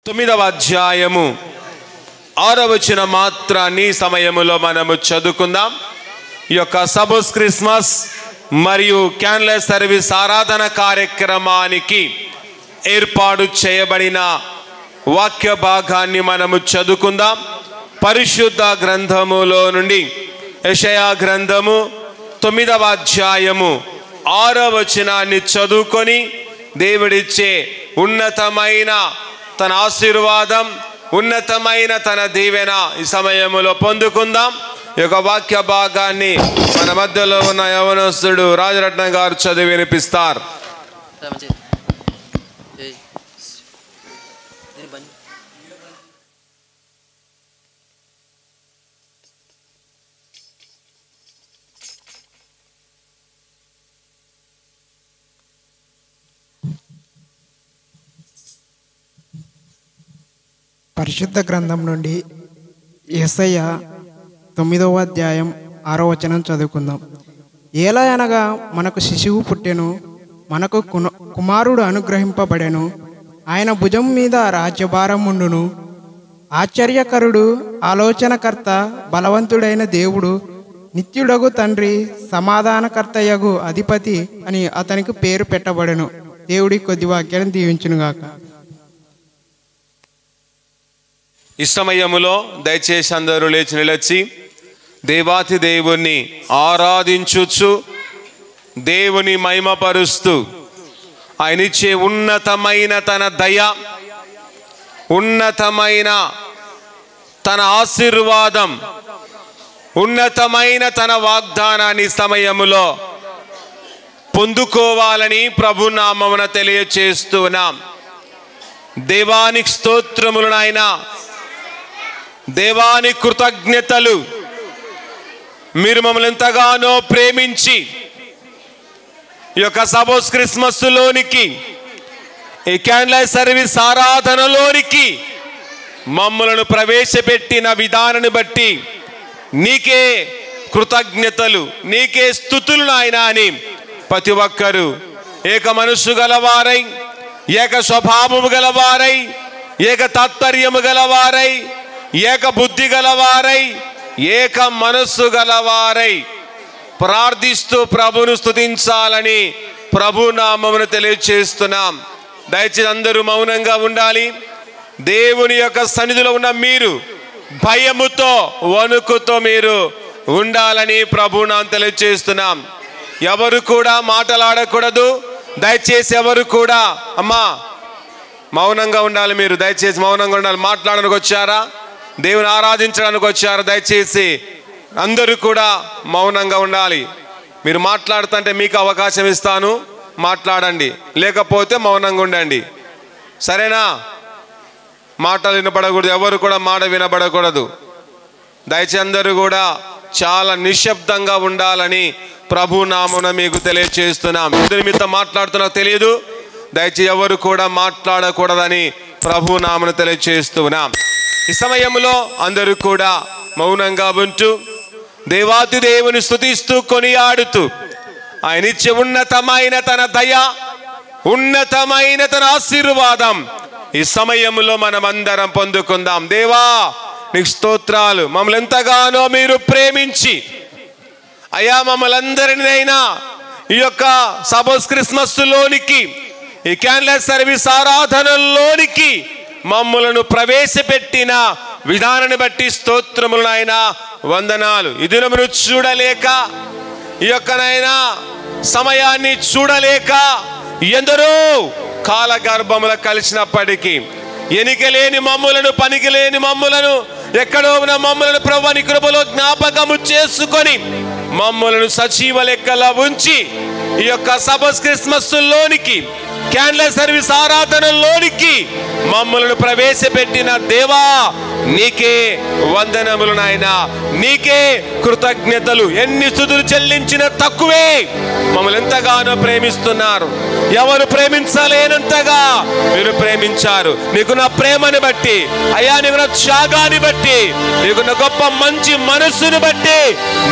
9వ అధ్యాయము 6వ వచనం మాత్రాన్ని సమయములో మనము చదువుకుందాం. ఈ యొక్క సబోస్ క్రిస్మస్ మరియు క్యాండ్లెస్ సర్వీస్ ఆరాధన కార్యక్రమానికి ఏర్పాటు చేయబడిన వాక్య భాగాన్ని మనము చదువుకుందాం. పరిశుద్ధ గ్రంథములో నుండి యెషయా గ్రంథము 9వ అధ్యాయము 6వ వచనాన్ని చదువుకొని దేవుడిచ్చే ఉన్నతమైన తన ఆశీర్వాదం, ఉన్నతమైన తన దీవెన ఈ సమయంలో పొందుకుందాం. ఈ యొక్క వాక్య భాగాన్ని మన మధ్యలో ఉన్న యవనస్తుడు రాజరత్నం గారు చదివి వినిపిస్తారు. పరిశుద్ధ గ్రంథం నుండి యెషయా 9వ అధ్యాయం 6వ వచనం చదువుకుందాం. ఎలా అనగా మనకు శిశువు పుట్టెను, మనకు కుమారుడు అనుగ్రహింపబడెను, ఆయన భుజం మీద రాజ్యభారం ఉండును. ఆశ్చర్యకరుడు, ఆలోచనకర్త, బలవంతుడైన దేవుడు, నిత్యుడగు తండ్రి, సమాధానకర్తయగు అధిపతి అని అతనికి పేరు పెట్టబడెను. దేవుడి కొద్ది వాక్యాన్ని దీవించునుగాక. ఈ సమయములో దయచేసి అందరూ లేచి నిలచి దేవాతి దేవుణ్ణి ఆరాధించుచు దేవుని మహిమపరుస్తూ ఆయనిచ్చే ఉన్నతమైన తన దయ, ఉన్నతమైన తన ఆశీర్వాదం, ఉన్నతమైన తన వాగ్దానాన్ని సమయములో పొందుకోవాలని ప్రభునామమున తెలియచేస్తున్నాం. దేవానికి స్తోత్రములు నాయనా, దేవాని కృతజ్ఞతలు. మీరు మమ్మల్ని ఎంతగానో ప్రేమించి ఈ యొక్క సబోస్ క్రిస్మస్లోనికి, ఈ క్యాండ్లెస్ సర్వీస్ ఆరాధనలోనికి మమ్మలను ప్రవేశపెట్టిన విధానాన్ని బట్టి నీకే కృతజ్ఞతలు, నీకే స్తుతులు నాయనా అని ప్రతి ఒక్కరూ ఏక మనస్సు గలవారై, ఏక స్వభావము గలవారై, ఏక తాత్పర్యము గలవారై, ఏక బుద్ధి గలవారై, ఏక మనస్సు గలవారై ప్రార్థిస్తూ ప్రభును స్తుతించాలని ప్రభునామమును తెలియచేస్తున్నాం. దయచేసి అందరూ మౌనంగా ఉండాలి. దేవుని యొక్క సన్నిధిలో ఉన్న మీరు భయముతో, వణుకుతో మీరు ఉండాలని ప్రభునామం తెలియచేస్తున్నాం. ఎవరు కూడా మాటలాడకూడదు. దయచేసి ఎవరు కూడా అమ్మా మౌనంగా ఉండాలి. మీరు దయచేసి మౌనంగా ఉండాలి. మాట్లాడడానికి వచ్చారా, దేవుని ఆరాధించడానికి వచ్చారా? దయచేసి అందరూ కూడా మౌనంగా ఉండాలి. మీరు మాట్లాడుతుంటే మీకు అవకాశం ఇస్తాను, మాట్లాడండి. లేకపోతే మౌనంగా ఉండండి, సరేనా? మాటలు వినపడకూడదు, ఎవరు కూడా మాట వినబడకూడదు. దయచేసి అందరూ కూడా చాలా నిశ్శబ్దంగా ఉండాలని ప్రభునామమున మీకు తెలియచేస్తున్నాం. ఇందు నిమిత్తం మాట్లాడుతున్నా తెలియదు, దయచేసి ఎవరు కూడా మాట్లాడకూడదని ప్రభునామమున తెలియచేస్తున్నాం. ఈ సమయంలో అందరూ కూడా మౌనంగా ఉంటూ దేవాతి దేవుని స్తుతిస్తూ కొనియాడుతూ ఆయనిచ్చే ఉన్నతమైన తన దయ, ఉన్నతమైన తన ఆశీర్వాదం ఈ సమయంలో మనం అందరం పొందుకుందాం. దేవా నీకు స్తోత్రాలు. మమ్మల్ని ఎంతగానో మీరు ప్రేమించి అయ్యా మమ్మల్ని అందరినైనా ఈ యొక్క సబోస్ క్రిస్మస్లోనికి, ఈ క్యాండ్లెస్ సర్వీస్ ఆరాధనలోనికి మమ్మలను ప్రవేశపెట్టిన విధానాన్ని బట్టి స్తోత్రములు నాయనా, వందనాలు. ఈ దినమును చూడలేక, ఈ యొక్కనైనా సమయాన్ని చూడలేక ఎందరో కాలగర్భముల కలిసినప్పటికీ ఎనికలేని మమ్ములను, పనికిలేని మమ్ములను, ఎక్కడో ఉన్న మమ్ములను ప్రభువా నీ కృపలో జ్ఞాపకము చేసుకొని మమ్ములను సజీవ లెక్కలా ఉంచి ఈ యొక్క సబోస్ క్రిస్మస్లోనికి, క్యాండ్లెస్ సర్వీస్ ఆరాధనలోనికి మమ్మలను ప్రవేశపెట్టిన దేవా నీకే వందనములు నాయనా, నీకే కృతజ్ఞతలు. ఎన్ని స్తుతులు చెల్లించిన తక్కువే. మమ్మల్ని ఎంతగానో ప్రేమిస్తున్నారు. ఎవరు ప్రేమించలేనంతగా మీరు ప్రేమించారు. నీకున్న ప్రేమని బట్టి అయ్యా, నీకున్న త్యాగాన్ని బట్టి, నీకున్న గొప్ప మంచి మనస్సును బట్టి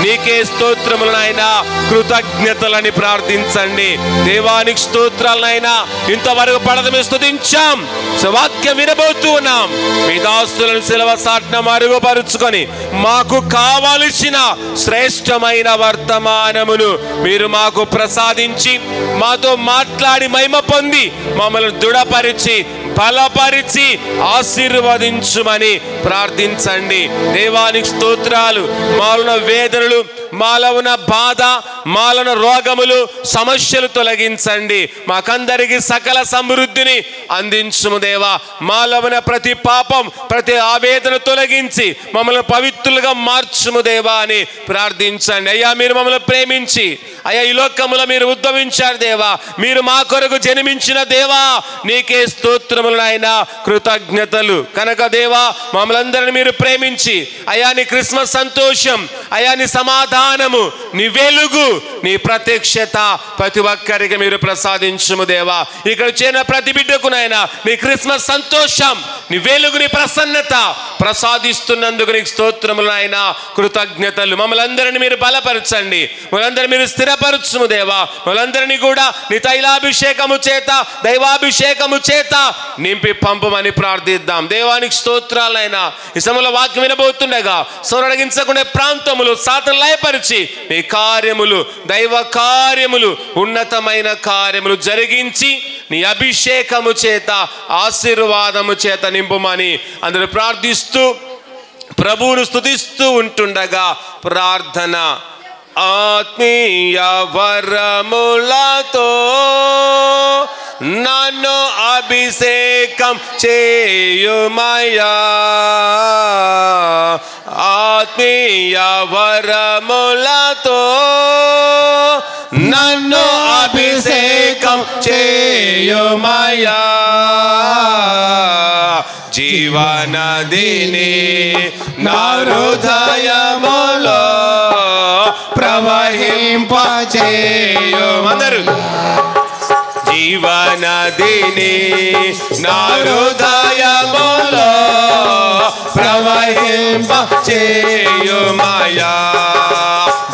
నీకే స్తోత్రములు నాయనా, కృతజ్ఞతలని ప్రార్థించండి. దేవానికి స్తోత్రాలనైనా ఇంతవరకు పడదమే స్తుతించాం, వాక్యం వినబోతూ ఉన్నాం. మీ దాస్తులను సిలువ సాటున మరుగుపరుచుకొని మాకు కావలసిన శ్రేష్టమైన వర్తమానమును మీరు మాకు ప్రసాదించి మాతో మాట్లాడి మహిమ పొంది మమ్మల్ని దృఢపరిచి బలపరిచి ఆశీర్వదించుమని ప్రార్థించండి. దేవానికి స్తోత్రాలు. మాలో వేదనలు, మాలో ఉన్న బాధ, మాలో రోగములు, సమస్యలు తొలగించండి. మాకందరికి సకల సమృద్ధిని అందించుము దేవా. మాలో ఉన్న ప్రతి పాపం, ప్రతి ఆవేదన తొలగించి మమ్మల్ని పవిత్రులుగా మార్చుము దేవా అని ప్రార్థించండి. అయ్యా, మీరు మమ్మల్ని ప్రేమించి అయ్యా ఈ లోకములో మీరు ఉద్భవించారు దేవా. మీరు మా కొరకు జన్మించిన దేవా, నీకే స్తోత్రములు నాయనా, కృతజ్ఞతలు. కనుక దేవా, మమ్మల్ని అందరిని మీరు ప్రేమించి అయ్యా నీ క్రిస్మస్ సంతోషం, అయ్యా నీ సమాధానము, నీ వెలుగు, నీ ప్రత్యక్షత ప్రతి ఒక్కరికి మీరు ప్రసాదించుము దేవా. ఇక్కడ చేరిన ప్రతి బిడ్డకు నాయనా నీ క్రిస్మస్ సంతోషం, నీ వెలుగు, నీ ప్రసన్నత ప్రసాదిస్తున్నందుకు నీకు స్తోత్రములు నాయనా, కృతజ్ఞతలు. మమ్మల్ని అందరినీ మీరు బలపరచండి, మమ్మల్ని మీరు స్థిరపరచుము దేవా. మమ్మల్ని కూడా నీ తైలాభిషేకము చేత, దైవాభిషేకము చేత నింపి పంపమని ప్రార్థిద్దాం. దేవానికి స్తోత్రాలైనా ఈ సమయంలో వాక్యం వినబోతుండగా సోరడగించకునే ప్రాంతములు సాతాను లయపరిచి నీ కార్యములు, దైవ కార్యములు, ఉన్నతమైన కార్యములు జరిగించి నీ అభిషేకము చేత, ఆశీర్వాదము చేత నింపుమని అందరూ ప్రార్థిస్తూ ప్రభువును స్తుతిస్తూ ఉంటుండగా ప్రార్థన. ఆత్మీయ వరములతో నన్ను అభిషేకం చేయుమయ్యా, ఆత్మీయ వరములతో నన్ను అభిషేకం చేయుమయ్యా, జీవనదిని నా హృదయములో ప్రవహింపచేయు. అందరూ జీవనదిని నా హృదయములో ప్రవహింపచేయుమయ్యా,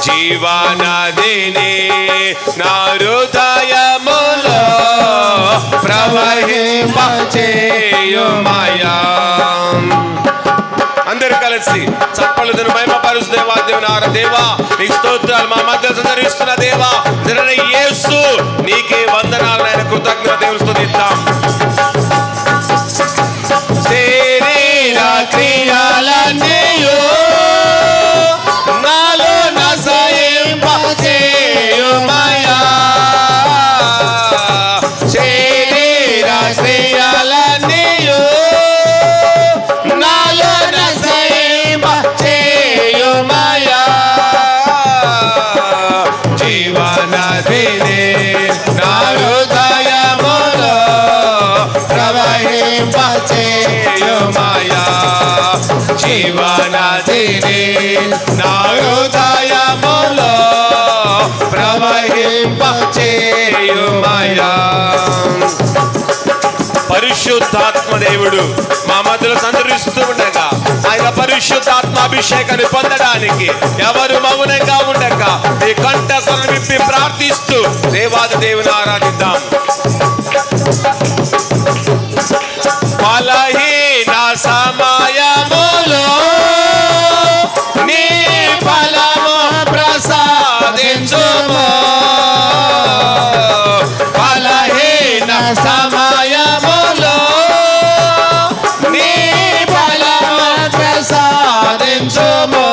జీవనదిని నా హృదయములో ప్రవహింపచేయుమయ్యా. అందరూ కలిసి చప్పలు మహిమపరుచు దేవా. దేవునారా దేవా, నీకు స్తోత్రాలు. మా మధ్య సంచరిస్తున్న దేవా, యేసు నీకే వందనాలు నాయన, కృతజ్ఞత దేవుని స్తుతిద్దాం. శరీర క్రియలన్నీయు నాలో నసయింపచేయుమయ్యా, శరీర క్రియలన్నీయు నాలో నసయింపచేయుమయ్యా, జీవనదిని నా హృదయములో ప్రవహింపచేయుమయ్యా, జీవనదిని నా హృదయములో ప్రవహింపచేయుమయ్యా. పరిశుద్ధాత్మ దేవుడు మా మధ్యలో సంచరిస్తూ ఉండగా ఆయన పరిశుద్ధాత్మాభిషేకాన్ని పొందడానికి ఎవరు మౌనంగా ఉండక ఈ కంఠస్వరం విప్పి ప్రార్థిస్తూ దేవాది దేవుని ఆరాధిద్దాం. బలహీన సమయములో నీ బలము ప్రసాదించుము, బలహీన సమయములో నీ బలము ప్రసాదించుము,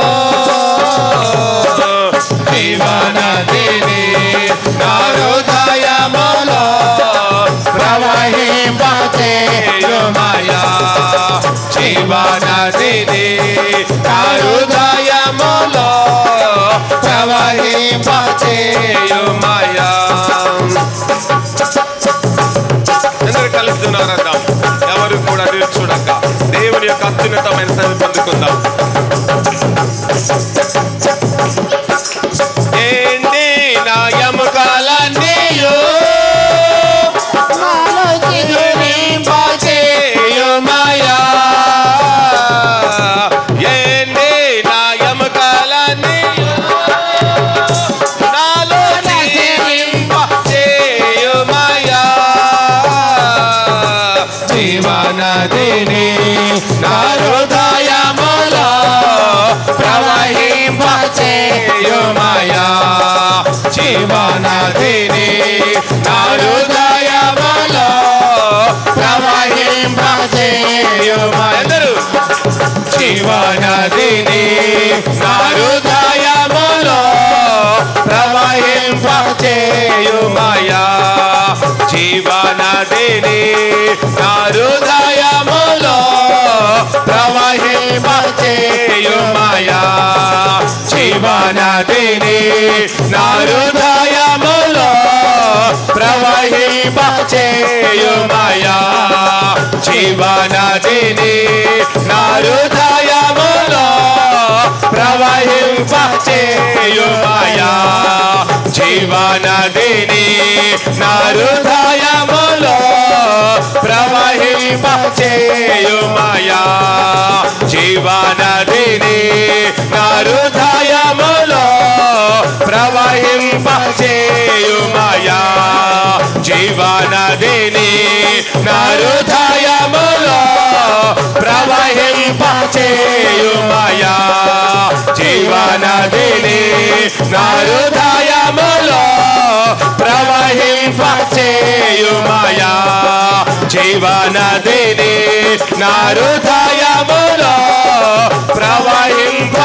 జీవనదిని నా హృదయములో ప్రవహింపచేయుమయ్యా, జీవనదిని నా హృదయములో ప్రవహింపచేయుమయ్యా. అందరూ కలుస్తున్నారద్దాం. ఎవరు కూడా చూడక దేవుని యొక్క అత్యున్నతమైన సేవ పొందుకుందాం. ఎండిన ఎముకల నా హృదయములో ప్రవహింపచేయుమయా జీవనదిని నా హృదయములో ప్రవహింపచేయుమయా జీవనదిని నా హృదయములో ప్రవహింపచేయుమయా జీవనదిని నా హృదయములో ప్రవహింపచేయుమయా జీవనదిని నా హృదయములో ప్రవహింపచేయుమయా జీవనదిని నా హృదయములో ప్రవహింపచేయుమయా జీవనదిని నా హృదయములో ప్రవహింపచేయుమయా.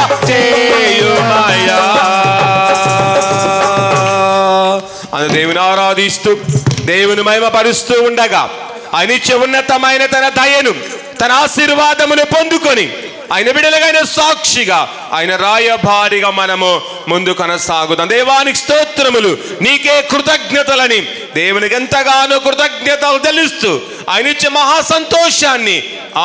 అని దేవుని ఆరాధిస్తూ దేవుని మహిమపరుస్తూ ఉండగా అనిత్య ఉన్నతమైన తన దయను తన ఆశీర్వాదమును పొందుకొని ఆయన బిడ్డలుగైన సాక్షిగా ఆయన రాయభారిగా మనము ముందు కొనసాగుతాం. దేవానికి స్తోత్రములు, నీకే కృతజ్ఞతలని దేవునికి ఎంతగానో కృతజ్ఞతలు తెలుస్తూ ఆయన ఇచ్చే మహా సంతోషాన్ని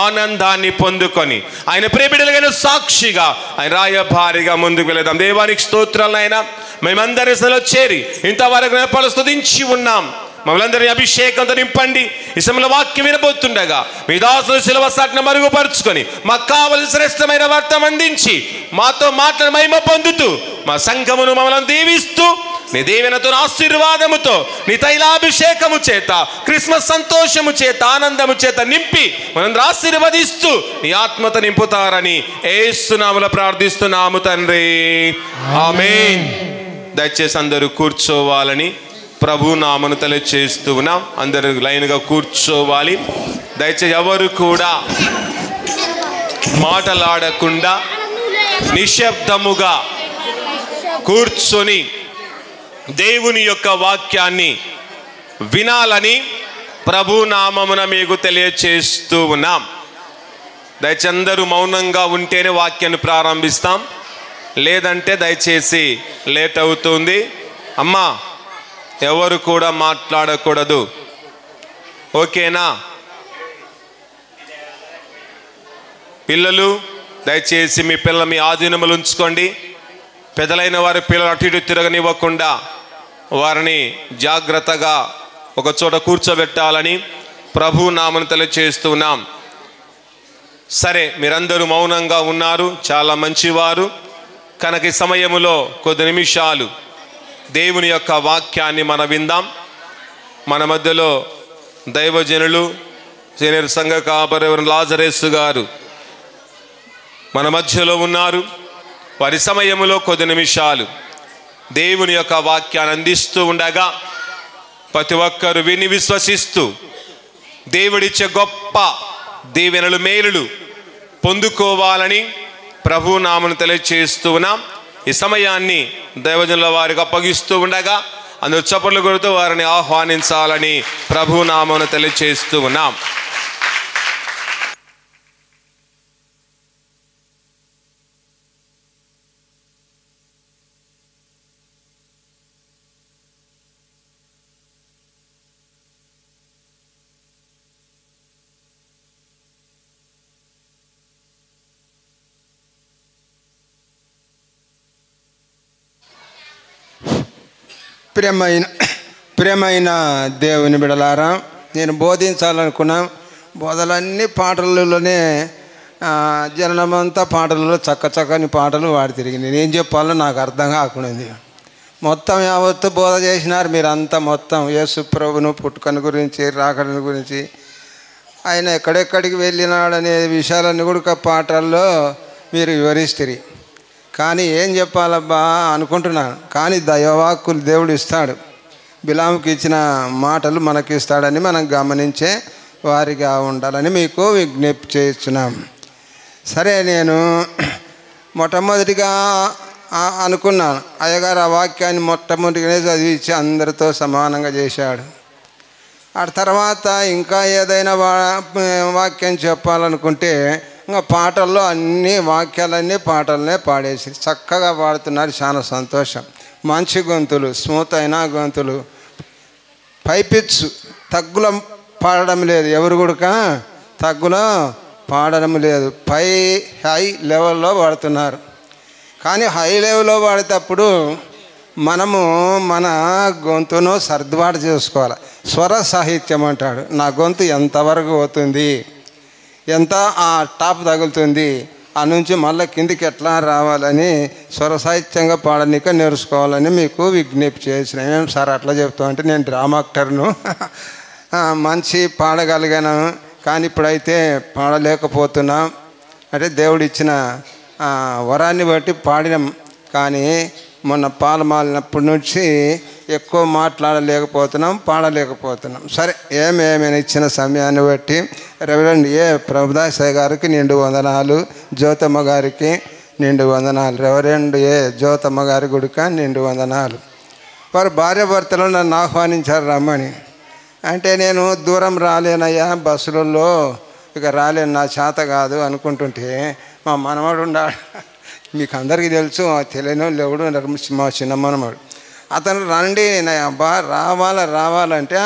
ఆనందాన్ని పొందుకొని ఆయన ప్రియబిడ్డలుగైన సాక్షిగా ఆయన రాయభారిగా ముందుకు వెళదాం. దేవానికి స్తోత్రాలైనా మేమందరి సలో చేరి ఇంతవరకు నేర్పాలు స్తుతించి ఉన్నాం. మమ్మల్ందరినీ అభిషేకంతో నింపండి. ఈ సమయంలో వాక్యం వినబోతుండగా మీ దాసులు శిలువ సాటును మరుగుపరుచుకొని మాకు కావలసిన శ్రేష్టమైన వార్తను అందించి మాతో మాటలు మహిమ పొందుతూ మా సంఘమును మమ్మల్ని దీవిస్తూ నీ దీవెనతో ఆశీర్వాదముతో నీ తైలాభిషేకము చేత క్రిస్మస్ సంతోషము చేత ఆనందము చేత నింపి మనందరూ ఆశీర్వదిస్తూ నీ ఆత్మతో నింపుతారని యేసు నామములో ప్రార్థిస్తున్నాము తండ్రి, ఆమేన్. దయచేసి అందరూ కూర్చోవాలని ప్రభు నామను తెలియజేస్తూ ఉన్నాం. అందరూ లైన్గా కూర్చోవాలి. దయచేసి ఎవరు కూడా మాటలాడకుండా నిశ్శబ్దముగా కూర్చొని దేవుని యొక్క వాక్యాన్ని వినాలని ప్రభు నామమున మీకు తెలియజేస్తూ ఉన్నాం. దయచేసి అందరూ మౌనంగా ఉంటేనే వాక్యాన్ని ప్రారంభిస్తాం, లేదంటే దయచేసి లేట్ అవుతుంది. అమ్మా, ఎవరు కూడా మాట్లాడకూడదు, ఓకేనా? పిల్లలు దయచేసి మీ పిల్లలు మీ ఆధీనములు ఉంచుకోండి. పెద్దలైన వారి పిల్లలు అటు ఇటు తిరగనివ్వకుండా వారిని జాగ్రత్తగా ఒక చోట కూర్చోబెట్టాలని ప్రభు నామను తెలియజేస్తున్నాం. సరే, మీరందరూ మౌనంగా ఉన్నారు, చాలా మంచివారు. కనుక ఈ సమయములో కొద్ది నిమిషాలు దేవుని యొక్క వాక్యాన్ని మనం విందాం. మన మధ్యలో దైవజనులు సీనియర్ సంఘ కాపరి లాజరేసు గారు మన మధ్యలో ఉన్నారు. వారి సమయములో కొద్ది నిమిషాలు దేవుని యొక్క వాక్యాన్ని అందిస్తూ ఉండగా ప్రతి ఒక్కరు విని విశ్వసిస్తూ దేవుడిచ్చే గొప్ప దీవెనలు మేలులు పొందుకోవాలని ప్రభు నామను తెలియజేస్తూ ఉన్నాం. ఈ సమయాన్ని దైవజనుల వారికి అప్పగిస్తూ ఉండగా అందరూ చప్పట్లు కొడుతూ వారిని ఆహ్వానించాలని ప్రభు నామమును తెలియజేస్తూ ఉన్నాం. ప్రియమైన దేవుని బిడలారా, నేను బోధించాలనుకున్నా బోధలన్నీ పాటలలోనే, జననమంతా పాటలలో చక్కని పాటలు వాడి తిరిగి నేనేం చెప్పాలో నాకు అర్థం కాకుండా మొత్తం యావత్తు బోధ చేసినారు మీరంతా. మొత్తం యేసు ప్రభును పుట్టుకను గురించి, రాకడని గురించి, ఆయన ఎక్కడెక్కడికి వెళ్ళినాడనే విషయాలన్నీ కూడా పాటల్లో మీరు వివరిస్తారు. కానీ ఏం చెప్పాలబ్బా అనుకుంటున్నాను. కానీ దైవవాక్కులు దేవుడు ఇస్తాడు. బిలాముకి ఇచ్చిన మాటలు మనకి ఇస్తాడని మనం గమనించే వారిగా ఉండాలని మీకు విజ్ఞప్తి చేస్తున్నాం. సరే, నేను మొట్టమొదటిగా అనుకున్నాను, అయ్యగారు ఆ వాక్యాన్ని మొట్టమొదటిగానే చదివించి అందరితో సమానంగా చేశాడు. ఆ తర్వాత ఇంకా ఏదైనా వాక్యం చెప్పాలనుకుంటే ఇంకా పాటల్లో అన్ని వాక్యాలన్నీ పాటలనే పాడేసి చక్కగా పాడుతున్నారు. చాలా సంతోషం. మంచి గొంతులు, స్మూత్ అయిన గొంతులు, పైపిచ్చు తగ్గులో పాడడం లేదు. ఎవరు కూడా తగ్గులో పాడడం లేదు. హై లెవెల్లో పాడుతున్నారు. కానీ హై లెవెల్లో పాడేటప్పుడు మనము మన గొంతును సర్దుబాటు చేసుకోవాలి. స్వర సాహిత్యం అంటాడు. నా గొంతు ఎంతవరకు పోతుంది, ఎంత ఆ టాప్ తగులుతుంది, ఆ నుంచి మళ్ళీ కిందికి ఎట్లా రావాలని స్వర సాహిత్యంగా పాడనిక నేర్చుకోవాలని మీకు విజ్ఞప్తి చేసిన. ఏం సార్ అట్లా చెప్తాం అంటే, నేను డ్రామా యాక్టర్ను, మంచి పాడగలిగాను, కానీ ఇప్పుడైతే పాడలేకపోతున్నా. అంటే దేవుడిచ్చిన వరాన్ని బట్టి పాడినాం. కానీ మొన్న పాలు మాలినప్పటి నుంచి ఎక్కువ మాట్లాడలేకపోతున్నాం, పాడలేకపోతున్నాం. సరే, ఏమైనా ఇచ్చిన సమయాన్ని బట్టి రెవరెండ్ ప్రభుదాస్ గారికి నిండు వందనాలు, జ్యోతమ్మ గారికి నిండు వందనాలు, రెవరెండ్ జ్యోతమ్మ గారి గుడిక నిండు వందనాలు. వారు భార్యాభర్తలు నన్ను ఆహ్వానించారు రమ్మని. అంటే నేను దూరం రాలేనయ్యా, బస్సులలో ఇక రాలేను, నా చేత కాదు అనుకుంటుంటే మా మనవాడు ఉన్నాడు, మీకు అందరికీ తెలుసు, తెలియని వాళ్ళు ఎవడు, మా చిన్న మనవాడు. అతను రండి నా అబ్బా రావాలంటే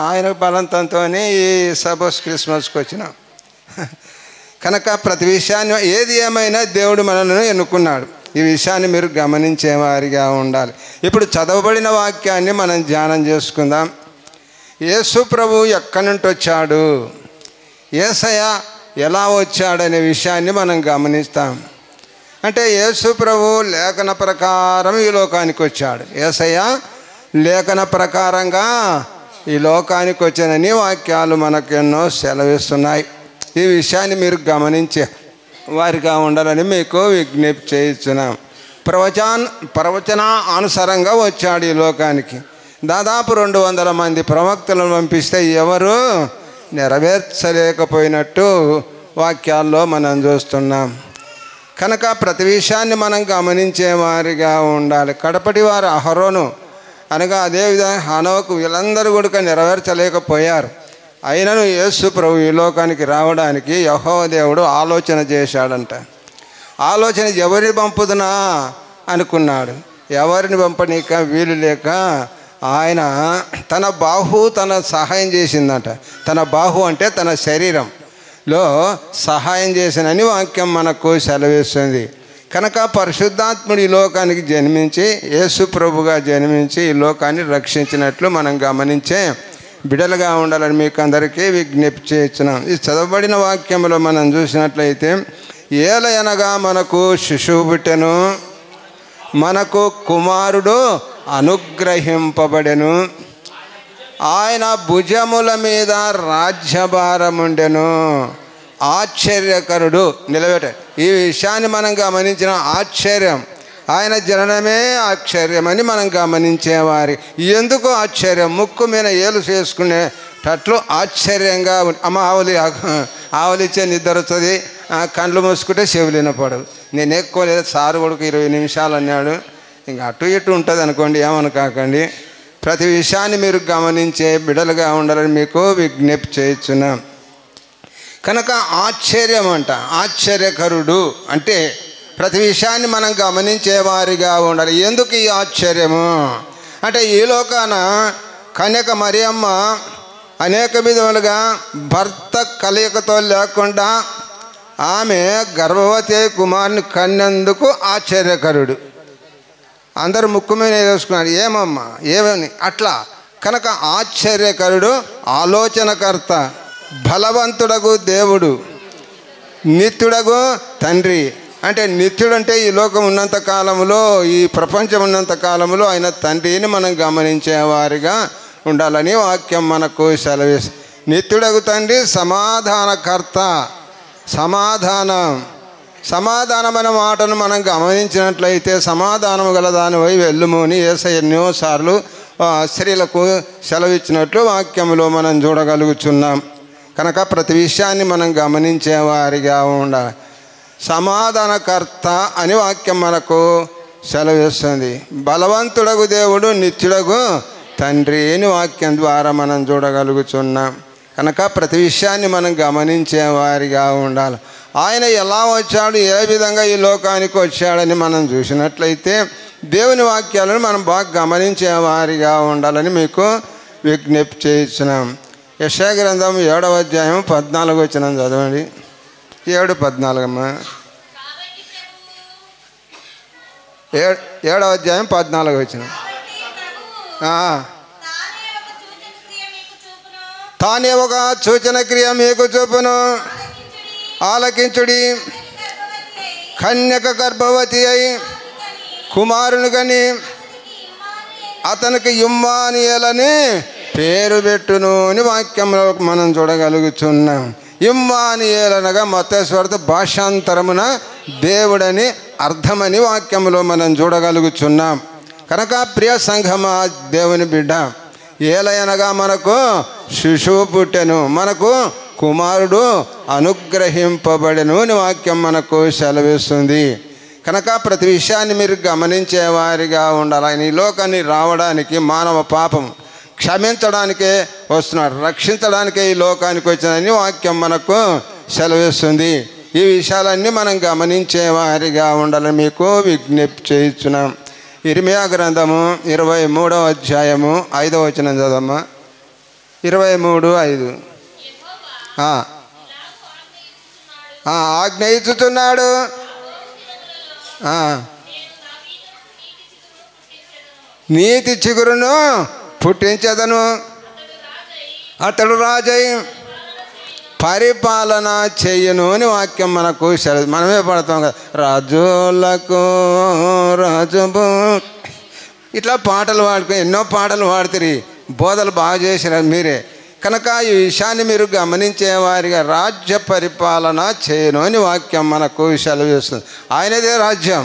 ఆయన బలంతంతో ఈ సపోజ్ క్రిస్మస్కి వచ్చినాం. కనుక ప్రతి విషయాన్ని ఏది ఏమైనా దేవుడు మనల్ని ఎన్నుకున్నాడు. ఈ విషయాన్ని మీరు గమనించేవారిగా ఉండాలి. ఇప్పుడు చదవబడిన వాక్యాన్ని మనం ధ్యానం చేసుకుందాం. యేసు ప్రభు ఎక్కడి నుండి వచ్చాడు, యేసయ్య ఎలా వచ్చాడనే విషయాన్ని మనం గమనిస్తాం. అంటే యేసు ప్రభు లేఖన ప్రకారం ఈ లోకానికి వచ్చాడు. యేసయ్య లేఖన ప్రకారంగా ఈ లోకానికి వచ్చానని వాక్యాలు మనకు ఎన్నో సెలవిస్తున్నాయి. ఈ విషయాన్ని మీరు గమనించే వారిగా ఉండాలని మీకు విజ్ఞప్తి చేస్తున్నాం. ప్రవచన అనుసారంగా వచ్చాడు ఈ లోకానికి. దాదాపు 200 మంది ప్రవక్తలను పంపిస్తే ఎవరు నెరవేర్చలేకపోయినట్టు వాక్యాల్లో మనం చూస్తున్నాం. కనుక ప్రతి విషయాన్ని మనం గమనించేవారిగా ఉండాలి. కడపటి వారు అహరోను అనగా అదేవిధంగా హనోకు వీళ్ళందరూ కూడా నెరవేర్చలేకపోయారు. అయినను యేసు ప్రభు ఈ లోకానికి రావడానికి యెహోవా దేవుడు ఆలోచన చేశాడంట. ఆలోచన ఎవరిని పంపుదునా అనుకున్నాడు. ఎవరిని పంపనీక వీలు లేక ఆయన తన బాహు తన సహాయం చేసిందట. తన బాహు అంటే తన శరీరంలో సహాయం చేసినని వాక్యం మనకు సెలవిస్తుంది. కనుక పరిశుద్ధాత్ముడు ఈ లోకానికి జన్మించి యేసు ప్రభుగా జన్మించి ఈ లోకాన్ని రక్షించినట్లు మనం గమనించే బిడలుగా ఉండాలని మీకు అందరికీ విజ్ఞప్తి చేస్తున్నాం. ఈ చదవబడిన వాక్యంలో మనం చూసినట్లయితే, ఏలయనగా మనకు శిశువు పుట్టెను, మనకు కుమారుడు అనుగ్రహింపబడెను, ఆయన భుజముల మీద రాజ్యభారముండెను, ఆశ్చర్యకరుడు నిలబెట్ట. ఈ విషయాన్ని మనం గమనించిన ఆశ్చర్యం, ఆయన జననమే ఆశ్చర్యమని మనం గమనించేవారి. ఎందుకు ఆశ్చర్యం? ముక్కు మీద ఏలు చేసుకునేటట్లు ఆశ్చర్యంగా అమ్మ ఆవులిచ్చే నిద్ర వస్తుంది, కళ్ళు మూసుకుంటే చెవులు వినపడవు. నేను ఎక్కువ లేదు, సారు కొడుకు 20 నిమిషాలు అన్నాడు, ఇంకా అటు ఇటు ఉంటుంది అనుకోండి, ఏమనుకాకండి. ప్రతి విషయాన్ని మీరు గమనించే బిడలుగా ఉండాలని మీకు విజ్ఞప్తి చేస్తున్నాం. కనుక ఆశ్చర్యం అంట, ఆశ్చర్యకరుడు అంటే ప్రతి విషయాన్ని మనం గమనించేవారిగా ఉండాలి. ఎందుకు ఈ ఆశ్చర్యము అంటే, ఈ లోకాన కన్యక మరియమ్మ అనేక విధములుగా భర్త కలయికతో లేకుండా ఆమె గర్భవతి కుమారుని కన్నందుకు ఆశ్చర్యకరుడు. అందరూ ముక్కు మీద వేసుకున్నారు, ఏమమ్మా ఏమని అట్లా. కనుక ఆశ్చర్యకరుడు, ఆలోచనకర్త, బలవంతుడగు దేవుడు, నిత్యుడగు తండ్రి. అంటే నిత్యుడంటే ఈ లోకం ఉన్నంత కాలంలో, ఈ ప్రపంచం ఉన్నంత కాలంలో ఆయన తండ్రిని మనం గమనించేవారిగా ఉండాలని వాక్యం మనకు సెలవిస్తుంది. నిత్యుడగు తండ్రి, సమాధానకర్త. సమాధానం అనే మాటను మనం గమనించినట్లయితే, సమాధానం గల దానివై వెళ్ళుము అని యేసయ్య ఎన్నోసార్లు స్త్రీలకు సెలవిచ్చినట్లు వాక్యంలో మనం చూడగలుగుతున్నాం. కనుక ప్రతి విషయాన్ని మనం గమనించేవారిగా ఉండాలి. సమాధానకర్త అని వాక్యం మనకు సెలవిస్తుంది. బలవంతుడగు దేవుడు, నిత్యుడగు తండ్రి అని వాక్యం ద్వారా మనం చూడగలుగుతున్నాం. కనుక ప్రతి విషయాన్ని మనం గమనించేవారిగా ఉండాలి. ఆయన ఎలా వచ్చాడు, ఏ విధంగా ఈ లోకానికి వచ్చాడని మనం చూసినట్లయితే, దేవుని వాక్యాలను మనం బాగా గమనించే వారిగా ఉండాలని మీకు విజ్ఞప్తి చేస్తున్నాం. యెషయా గ్రంథం 7వ అధ్యాయం 14 వచనం చదవండి. 7:14 అమ్మా. 7వ అధ్యాయం 14 వచనం. తానే ఒక సూచన క్రియ మీకు చూపును, ఆలకించుడి. కన్యక గర్భవతి అయి కుమారుని కని అతనికి ఇమ్మానుయేలని పేరు పెట్టును అని వాక్యంలో మనం చూడగలుగుతున్నాం. ఇమ్మానుయేలనగా మత్తయి సువార్త భాషాంతరమున దేవుడని అర్థమని వాక్యంలో మనం చూడగలుగుతున్నాం. కనుక ప్రియ సంఘమా, దేవుని బిడ్డ, ఏలయనగా మనకు శిశువు పుట్టెను, మనకు కుమారుడు అనుగ్రహింపబడెను అని వాక్యం మనకు సెలవిస్తుంది. కనుక ప్రతి విషయాన్ని మీరు గమనించేవారిగా ఉండాలి. ఆయన ఈ లోకాన్ని రావడానికి, మానవ పాపం క్షమించడానికే వస్తున్నాడు, రక్షించడానికే ఈ లోకానికి వచ్చినని వాక్యం మనకు సెలవిస్తుంది. ఈ విషయాలన్నీ మనం గమనించేవారిగా ఉండాలని మీకు విజ్ఞప్తి చేస్తున్నాం. ఇర్మియా గ్రంథము 23వ అధ్యాయము 5వ వచనం చదవమ్మా. 23:5. ఆజ్ఞ ఇచ్చుతున్నాడు, నీతి చిగురును పుట్టించదను, అతడు రాజై పరిపాలన చెయ్యను అని వాక్యం మనకు మనమే పడతాం కదా, రాజులకు రాజు. ఇట్లా పాటలు పాడుకుని ఎన్నో పాటలు పాడుతారు, బోధలు బాగా చేసినారు మీరే. కనుక ఈ విషయాన్ని మీరు గమనించేవారిగా రాజ్య పరిపాలన చేయను అని వాక్యం మనకు సెలవిస్తుంది. ఆయనదే రాజ్యం,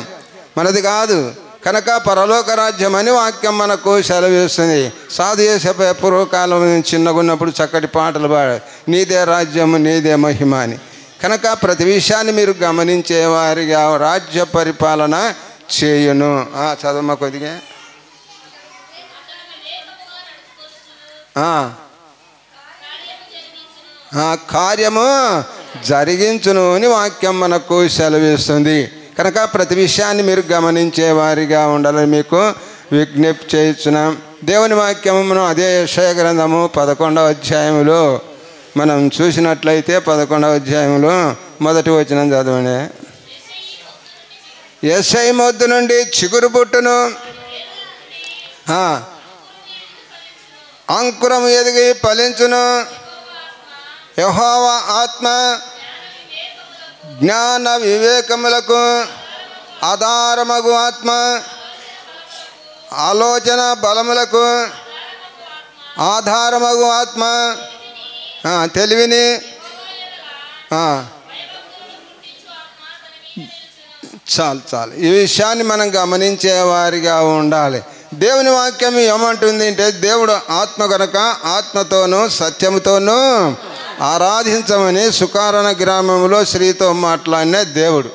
మనది కాదు. కనుక పరలోక రాజ్యం అని వాక్యం మనకు సెలవిస్తుంది. సాధు యేసప్ప పూర్వకాలం చిన్నగా ఉన్నప్పుడు చక్కటి పాటలు పాడారు, నీదే రాజ్యము నీదే మహిమ అని. కనుక ప్రతి విషయాన్ని మీరు గమనించేవారిగా రాజ్య పరిపాలన చేయును. చదవమ్మా కొద్దిగా. కార్యము జరిగించును అని వాక్యం మనకు సెలవిస్తుంది. కనుక ప్రతి విషయాన్ని మీరు గమనించేవారిగా ఉండాలని మీకు విజ్ఞప్తి చేస్తున్నాం. దేవుని వాక్యము మనం అదే యెషయా గ్రంథము 11వ అధ్యాయంలో మనం చూసినట్లయితే 11వ అధ్యాయంలో 1వ వచనం చదవండి. యెషయా మొద్దు నుండి చిగురు పుట్టును, అంకురం ఎదిగి ఫలించును. యెహోవా ఆత్మ జ్ఞాన వివేకములకు ఆధారమగు ఆత్మ, ఆలోచన బలములకు ఆధారమగు ఆత్మ, తెలివిని చాలు ఈ విషయాన్ని మనం గమనించేవారిగా ఉండాలి. దేవుని వాక్యం ఏమంటుంది అంటే, దేవుడు ఆత్మ కనుక ఆత్మతోనూ సత్యముతోనూ ఆరాధించమని సుకారణ గ్రామంలో స్త్రీతో మాట్లాడిన దేవుడు.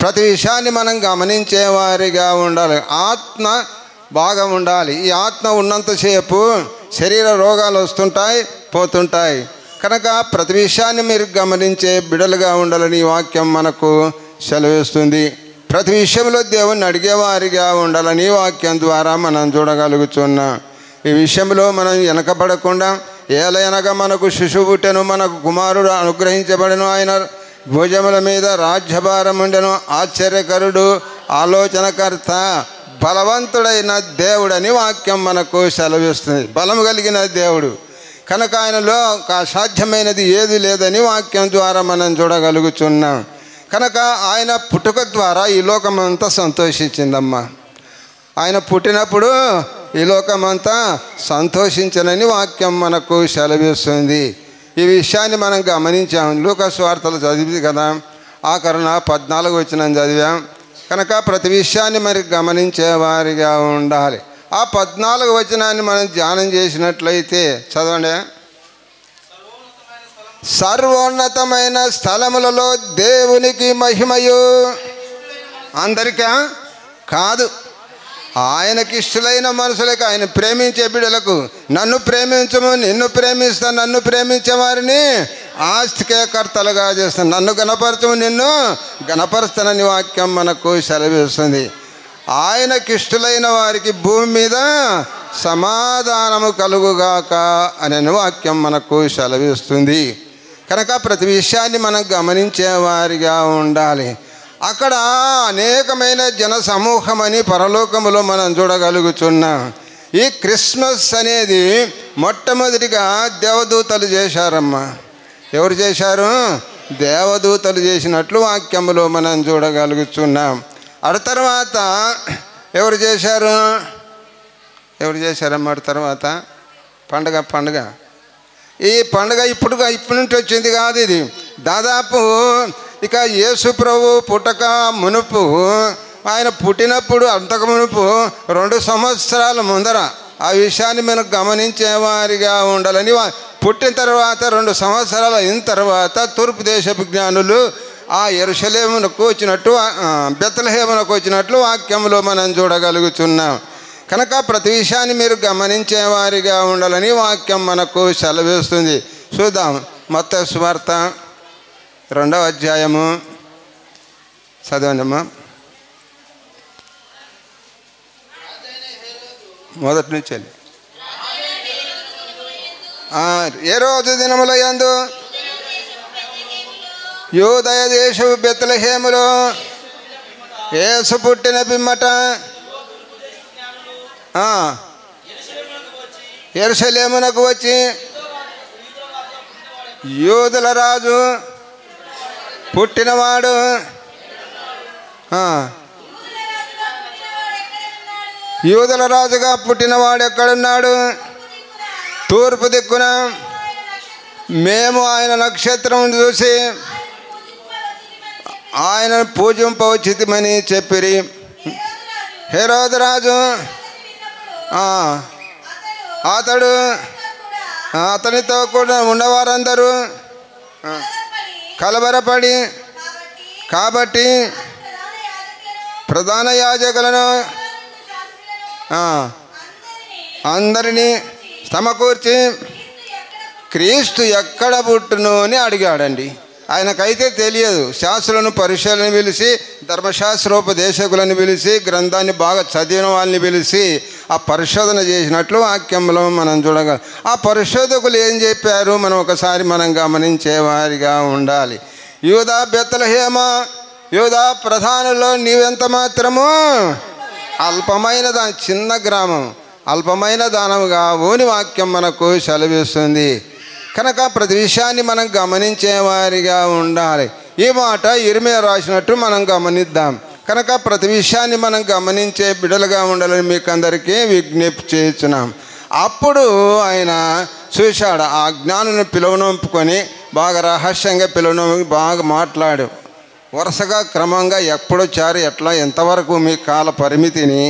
ప్రతి విషయాన్ని మనం గమనించేవారిగా ఉండాలి. ఆత్మ బాగా ఉండాలి. ఈ ఆత్మ ఉన్నంతసేపు శరీర రోగాలు వస్తుంటాయి, పోతుంటాయి. కనుక ప్రతి విషయాన్ని మీరు గమనించే బిడలుగా ఉండాలని ఈ వాక్యం మనకు సెలవిస్తుంది. ప్రతి విషయంలో దేవుణ్ణి అడిగేవారిగా ఉండాలని ఈ వాక్యం ద్వారా మనం చూడగలుగుతున్నాం. ఈ విషయంలో మనం వెనకబడకుండా, ఏలయనగా మనకు శిశువు పుట్టెను, మనకు కుమారుడు అనుగ్రహించబడెను, ఆయన భుజముల మీద రాజ్యభారం ఉండెను, ఆశ్చర్యకరుడు, ఆలోచనకర్త, బలవంతుడైన దేవుడని వాక్యం మనకు సెలవిస్తుంది. బలము కలిగిన దేవుడు కనుక ఆయనలో అసాధ్యమైనది ఏది లేదని వాక్యం ద్వారా మనం చూడగలుగుతున్నాం. కనుక ఆయన పుట్టుక ద్వారా ఈ లోకమంతా సంతోషించిందమ్మా. ఆయన పుట్టినప్పుడు ఈ లోకమంతా సంతోషించనని వాక్యం మనకు సెలవిస్తుంది. ఈ విషయాన్ని మనం గమనించాం. లూకా సువార్తలు చదివి కదా, ఆఖరణ 14వ వచనం చదివాం. కనుక ప్రతి విషయాన్ని మరి గమనించేవారిగా ఉండాలి. ఆ 14వ వచనాన్ని మనం ధ్యానం చేసినట్లయితే చదవండి. సర్వోన్నతమైన స్థలములలో దేవునికి మహిమయు, అందరికా కాదు, ఆయనకి ఇష్టలైన మనుషులకు, ఆయన ప్రేమించే బిడ్డలకు, నన్ను ప్రేమించము, నిన్ను ప్రేమిస్తాను, నన్ను ప్రేమించే వారిని ఆస్తికే కర్తలుగా చేస్తాను, నన్ను గణపరచము, నిన్ను గణపరుస్తానని వాక్యం మనకు సెలవిస్తుంది. ఆయనకిష్టులైన వారికి భూమి మీద సమాధానము కలుగుగాక అనే వాక్యం మనకు సెలవిస్తుంది. కనుక ప్రతి విషయాన్ని మనం గమనించేవారిగా ఉండాలి. అక్కడ అనేకమైన జన సమూహమని పరలోకములో మనం చూడగలుగుతున్నాం. ఈ క్రిస్మస్ అనేది మొట్టమొదటిగా దేవదూతలు చేశారమ్మా. ఎవరు చేశారు? దేవదూతలు చేసినట్లు వాక్యములో మనం చూడగలుగుతున్నాం. ఆ తర్వాత ఎవరు చేశారమ్మా? తర్వాత పండగ ఈ పండుగ ఇప్పటి నుండి వచ్చింది కాదు. ఇది దాదాపు ఇక యేసు ప్రభు పుట్టక మునుపు, ఆయన పుట్టినప్పుడు అంతకు మునుపు 2 సంవత్సరాల ముందర ఆ విషయాన్ని మనం గమనించేవారిగా ఉండాలని, పుట్టిన తర్వాత 2 సంవత్సరాలు అయిన తర్వాత తూర్పు దేశపు జ్ఞానులు ఆ యెరూషలేమునకు వచ్చినట్టు, బెత్లెహేమునకు వచ్చినట్లు వాక్యంలో మనం చూడగలుగుతున్నాం. కనుక ప్రతి విషయాన్ని మీరు గమనించేవారిగా ఉండాలని వాక్యం మనకు సెలవిస్తుంది. చూద్దాం. మత్తయి సువార్త 2వ అధ్యాయము చదవండమ్మా. మొదటి నుంచి వెళ్ళి. ఏ రోజు దినముల యందు యూదయ దేశపు బెత్లెహేములో యేసు పుట్టిన పిమ్మట యెరూషలేమునకు వచ్చి యూదుల రాజు పుట్టినవాడు యూదుల రాజుగా పుట్టినవాడు ఎక్కడున్నాడు? తూర్పు దిక్కున. మేము ఆయన నక్షత్రం చూసి ఆయనను పూజింపవచ్చితిమని చెప్పిరి. హెరోదు రాజు అతడు అతనితో కూడా ఉన్నవారందరూ కలవరపడి, కాబట్టి ప్రధాన యాజకులను అందరినీ సమకూర్చి క్రీస్తు ఎక్కడ పుట్టును అని అడిగాడండి. ఆయనకైతే తెలియదు. శాస్త్రులను పరిశీలన పిలిచి, ధర్మశాస్త్రోపదేశకులను పిలిచి, గ్రంథాన్ని బాగా చదివిన వాళ్ళని పిలిచి ఆ పరిశోధన చేసినట్లు వాక్యంలో మనం చూడగలం. ఆ పరిశోధకులు ఏం చెప్పారు మనం ఒకసారి గమనించేవారిగా ఉండాలి. యూదా బెత్లెహేమ, యూదా ప్రధానుల్లో నీవెంత మాత్రము అల్పమైన చిన్న గ్రామం, అల్పమైన దానముగా ఓని వాక్యం మనకు సెలవిస్తుంది. కనుక ప్రతి విషయాన్ని మనం గమనించేవారిగా ఉండాలి. ఈ మాట ఇర్మియా రాసినట్టు మనం గమనిద్దాం. కనుక ప్రతి విషయాన్ని మనం గమనించే బిడ్డలుగా ఉండాలని మీకు అందరికీ విజ్ఞప్తి చేస్తున్నాం. అప్పుడు ఆయన చూశాడు. ఆ జ్ఞానుని పిలువనంపుకొని బాగా రహస్యంగా బాగా మాట్లాడు. వరుసగా క్రమంగా ఎప్పుడొచ్చారు, ఎట్లా, ఎంతవరకు మీ కాల పరిమితిని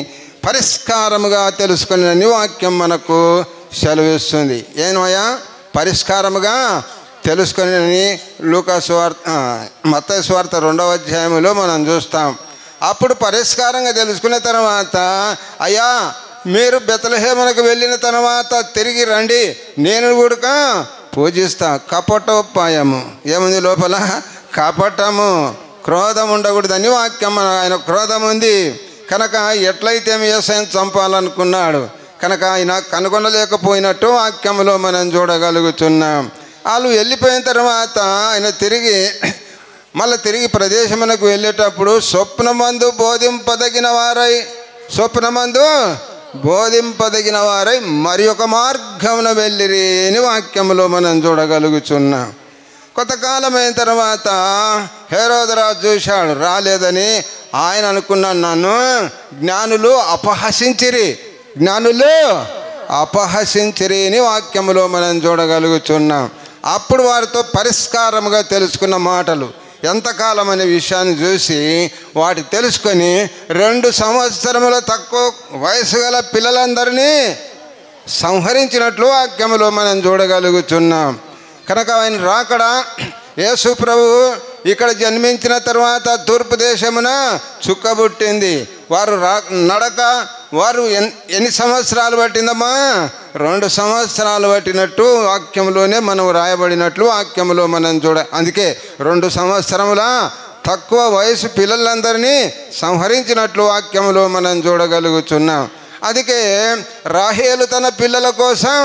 పరిష్కారముగా తెలుసుకుని వాక్యం మనకు సెలవిస్తుంది. ఏమయ్యా? పరిష్కారముగా తెలుసుకొని లూకాసు వార్త, మత్తయి సువార్త 2వ అధ్యాయంలో మనం చూస్తాం. అప్పుడు పరిష్కారంగా తెలుసుకున్న తర్వాత, అయ్యా మీరు బెత్లెహేమునకు వెళ్ళిన తర్వాత తిరిగి రండి, నేను కూడా పూజిస్తా. కపటోపాయము ఏముంది లోపల? కపటము, క్రోధం ఉండకూడదని వాక్యం. ఆయన క్రోధం ఉంది కనుక ఎట్లయితే యేసుని చంపాలనుకున్నాడు కనుక ఆయన కనుగొనలేకపోయినట్టు వాక్యంలో మనం చూడగలుగుతున్నాం. వాళ్ళు వెళ్ళిపోయిన తర్వాత ఆయన తిరిగి ప్రదేశమునకు వెళ్ళేటప్పుడు స్వప్నమందు బోధింపదగిన వారై మరి ఒక మార్గమున వెళ్ళిరి అని వాక్యంలో మనం చూడగలుగుతున్నాం. కొంతకాలమైన తర్వాత హెరోదు రాజు చూశాడు, రాలేదని. ఆయన అనుకున్నాను, నన్ను జ్ఞానులు అపహసించిరి అని వాక్యములో మనం చూడగలుగుతున్నాం. అప్పుడు వారితో పరిష్కారముగా తెలుసుకున్న మాటలు ఎంతకాలం అనే విషయాన్ని చూసి వాటి తెలుసుకొని 2 సంవత్సరముల తక్కువ వయసు గల పిల్లలందరినీ సంహరించినట్లు వాక్యములో మనం చూడగలుగుతున్నాం. కనుక ఆయన రాకడ యేసు ప్రభు ఇక్కడ జన్మించిన తర్వాత తూర్పు దేశమున చుక్కబుట్టింది. వారు వారు ఎన్ని సంవత్సరాలు పట్టిందమ్మా? 2 సంవత్సరాలు పట్టినట్టు వాక్యంలోనే మనం రాయబడినట్లు వాక్యంలో మనం అందుకే 2 సంవత్సరముల తక్కువ వయసు పిల్లలందరినీ సంహరించినట్లు వాక్యంలో మనం చూడగలుగుతున్నాం. అందుకే రాహేలు తన పిల్లల కోసం